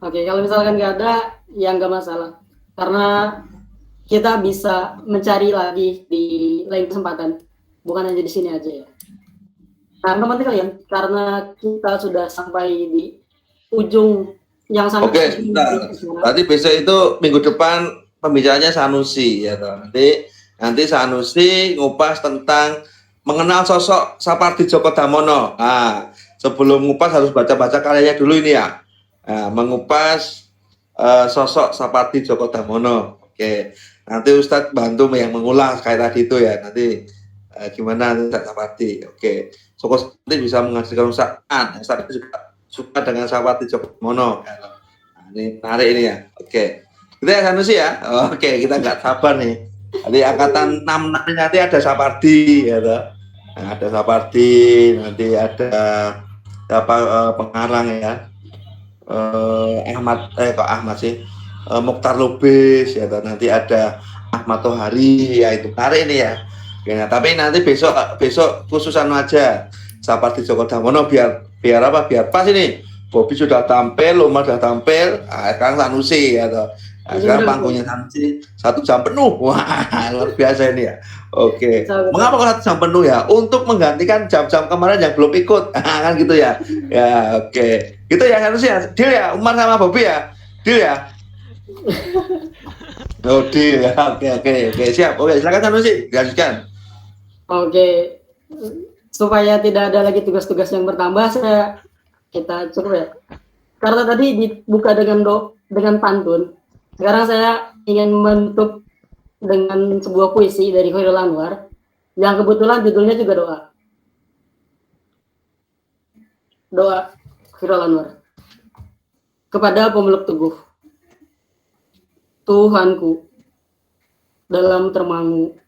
Oke, kalau misalkan nggak ada, ya nggak masalah. Karena kita bisa mencari lagi di lain kesempatan, bukan hanya di sini aja ya. Nah, teman-teman kalian, karena kita sudah sampai di ujung yang sangat. Oke, sebentar. Berarti besok itu minggu depan pembicaranya Sanusi ya toh. Nanti Sanusi ngupas tentang mengenal sosok Sapardi Djoko Damono. Nah, sebelum ngupas harus baca-baca karyanya dulu ini ya. Nah, mengupas sosok Sapardi Djoko Damono. Oke, nanti Ustadz bantu yang mengulas kayak tadi itu ya. Nanti gimana Ustadz Sapardi. Oke, Soko nanti bisa menghasilkan usahaan. Ustadz juga suka dengan Sapardi Djoko Damono. Nah, ini menarik ini ya. Oke, kita ya Sanusi ya. Oke, kita nggak sabar nih. Nanti angkatan 6 nanti ada Sapardi ya toh. Nah, ada Sapardi, nanti ada pengarang ya. Mokhtar Lubis ya toh. Nanti ada Ahmad Tohari ya, itu menarik ini ya. Oke, nah, tapi nanti besok khususan aja Sapardi Djoko Damono biar apa? Biar pas ini Bobby sudah tampil, Umar sudah tampil, sekarang Sanusi ya toh. Nah, sekarang panggungnya Sanusi 1 jam penuh. Wah, luar biasa ini ya. Oke. Mengapa kok 1 jam penuh ya? Untuk menggantikan jam-jam kemarin yang belum ikut. Kan gitu ya. Ya, oke. Gitu ya Sanusi ya. Deal ya, Umar sama Bobby ya. Deal ya. Oh, deal ya. Oke. Siap. Oke, silakan Sanusi, lanjutkan. Oke, supaya tidak ada lagi tugas-tugas yang bertambah, kita cukup ya. Karena tadi dibuka dengan pantun, sekarang saya ingin menutup dengan sebuah puisi dari Khairul Anwar, yang kebetulan judulnya juga doa. Doa Khairul Anwar. Kepada pemeluk teguh, Tuhanku, dalam termangu,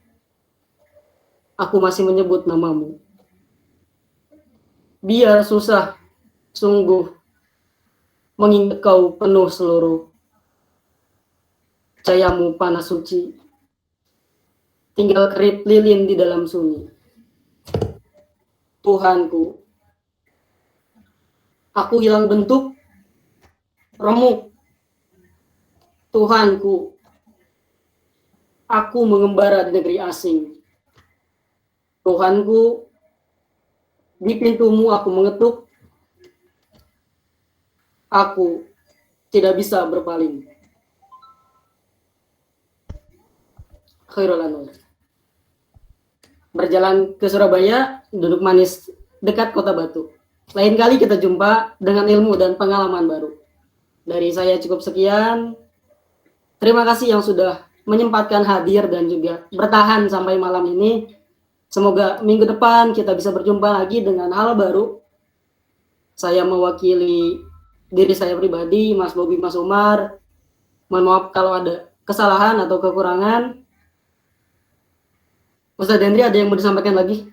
aku masih menyebut namamu. Biar susah, sungguh, mengingat kau penuh seluruh. Cahayamu panas suci, tinggal kerip lilin di dalam sunyi. Tuhanku, aku hilang bentuk, remuk. Tuhanku, aku mengembara di negeri asing. Tuhanku, di pintumu aku mengetuk, aku tidak bisa berpaling. Khairul Anwar. Berjalan ke Surabaya, duduk manis dekat kota Batu. Lain kali kita jumpa dengan ilmu dan pengalaman baru. Dari saya cukup sekian. Terima kasih yang sudah menyempatkan hadir dan juga bertahan sampai malam ini. Semoga minggu depan kita bisa berjumpa lagi dengan hal baru. Saya mewakili diri saya pribadi, Mas Bobby, Mas Umar. Mohon maaf kalau ada kesalahan atau kekurangan. Ustadz Hendri, ada yang mau disampaikan lagi?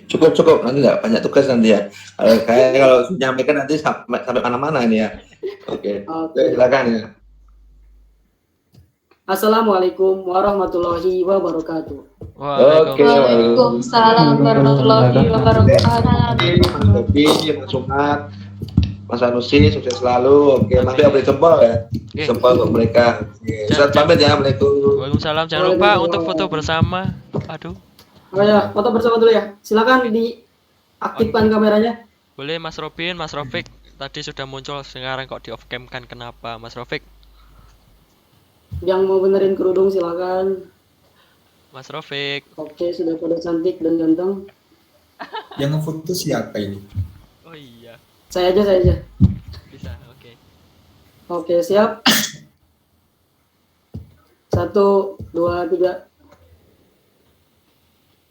Cukup. Nanti nggak banyak tugas nanti ya. Kalau menyampaikan nanti sampai mana-mana ini ya. Oke. Silakan ya. Assalamualaikum warahmatullahi wabarakatuh. Waalaikumsalam warahmatullahi wabarakatuh. Mas Bobby, Mas Umar, Mas Sanusi, sukses selalu. Oke, Mas Bobby beri jempol ya. Jempol untuk mereka. Ustaz pamit ya. Assalamualaikum. Waalaikumsalam. Jangan lupa untuk foto bersama. Aduh. Oh ya, foto bersama dulu ya. Silakan diaktifkan kameranya. Boleh Mas Robin, Mas Rofik. Tadi sudah muncul, sekarang kok di off cam kan, kenapa Mas Rofik? Yang mau benerin kerudung silakan. Mas Rofik. Oke, sudah pada cantik dan ganteng. Yang ngefoto siapa ini? Oh iya, Saya aja. bisa. Oke. Oke, siap. 1, 2, 3.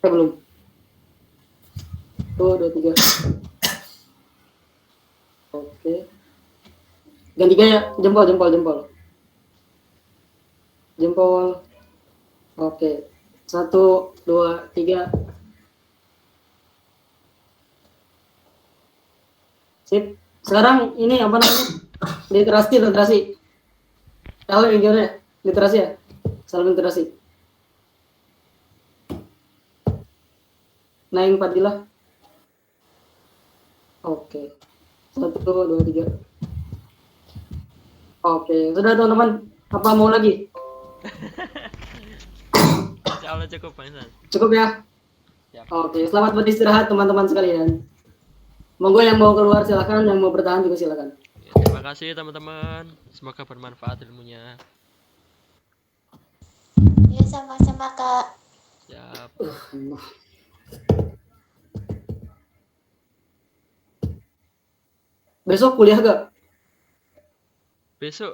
Belum. 1, 2, 3. Oke. Ganti gaya, jempol. Oke. 1, 2, 3. Sip. Sekarang ini apa namanya? Literasi. Kalau yang gimana? Literasi ya? Salam literasi. Naing Fadilah. Oke. 1, 2, 3. Oke, sudah teman-teman. Apa mau lagi? Insya Allah cukup Bang San. Cukup ya? Siap. Oke, selamat beristirahat teman-teman sekalian. Monggo yang mau keluar silakan, yang mau bertahan juga silakan. Terima kasih teman-teman. Semoga bermanfaat ilmunya. Ya sama-sama Kak. Siap. Besok kuliah gak? Besok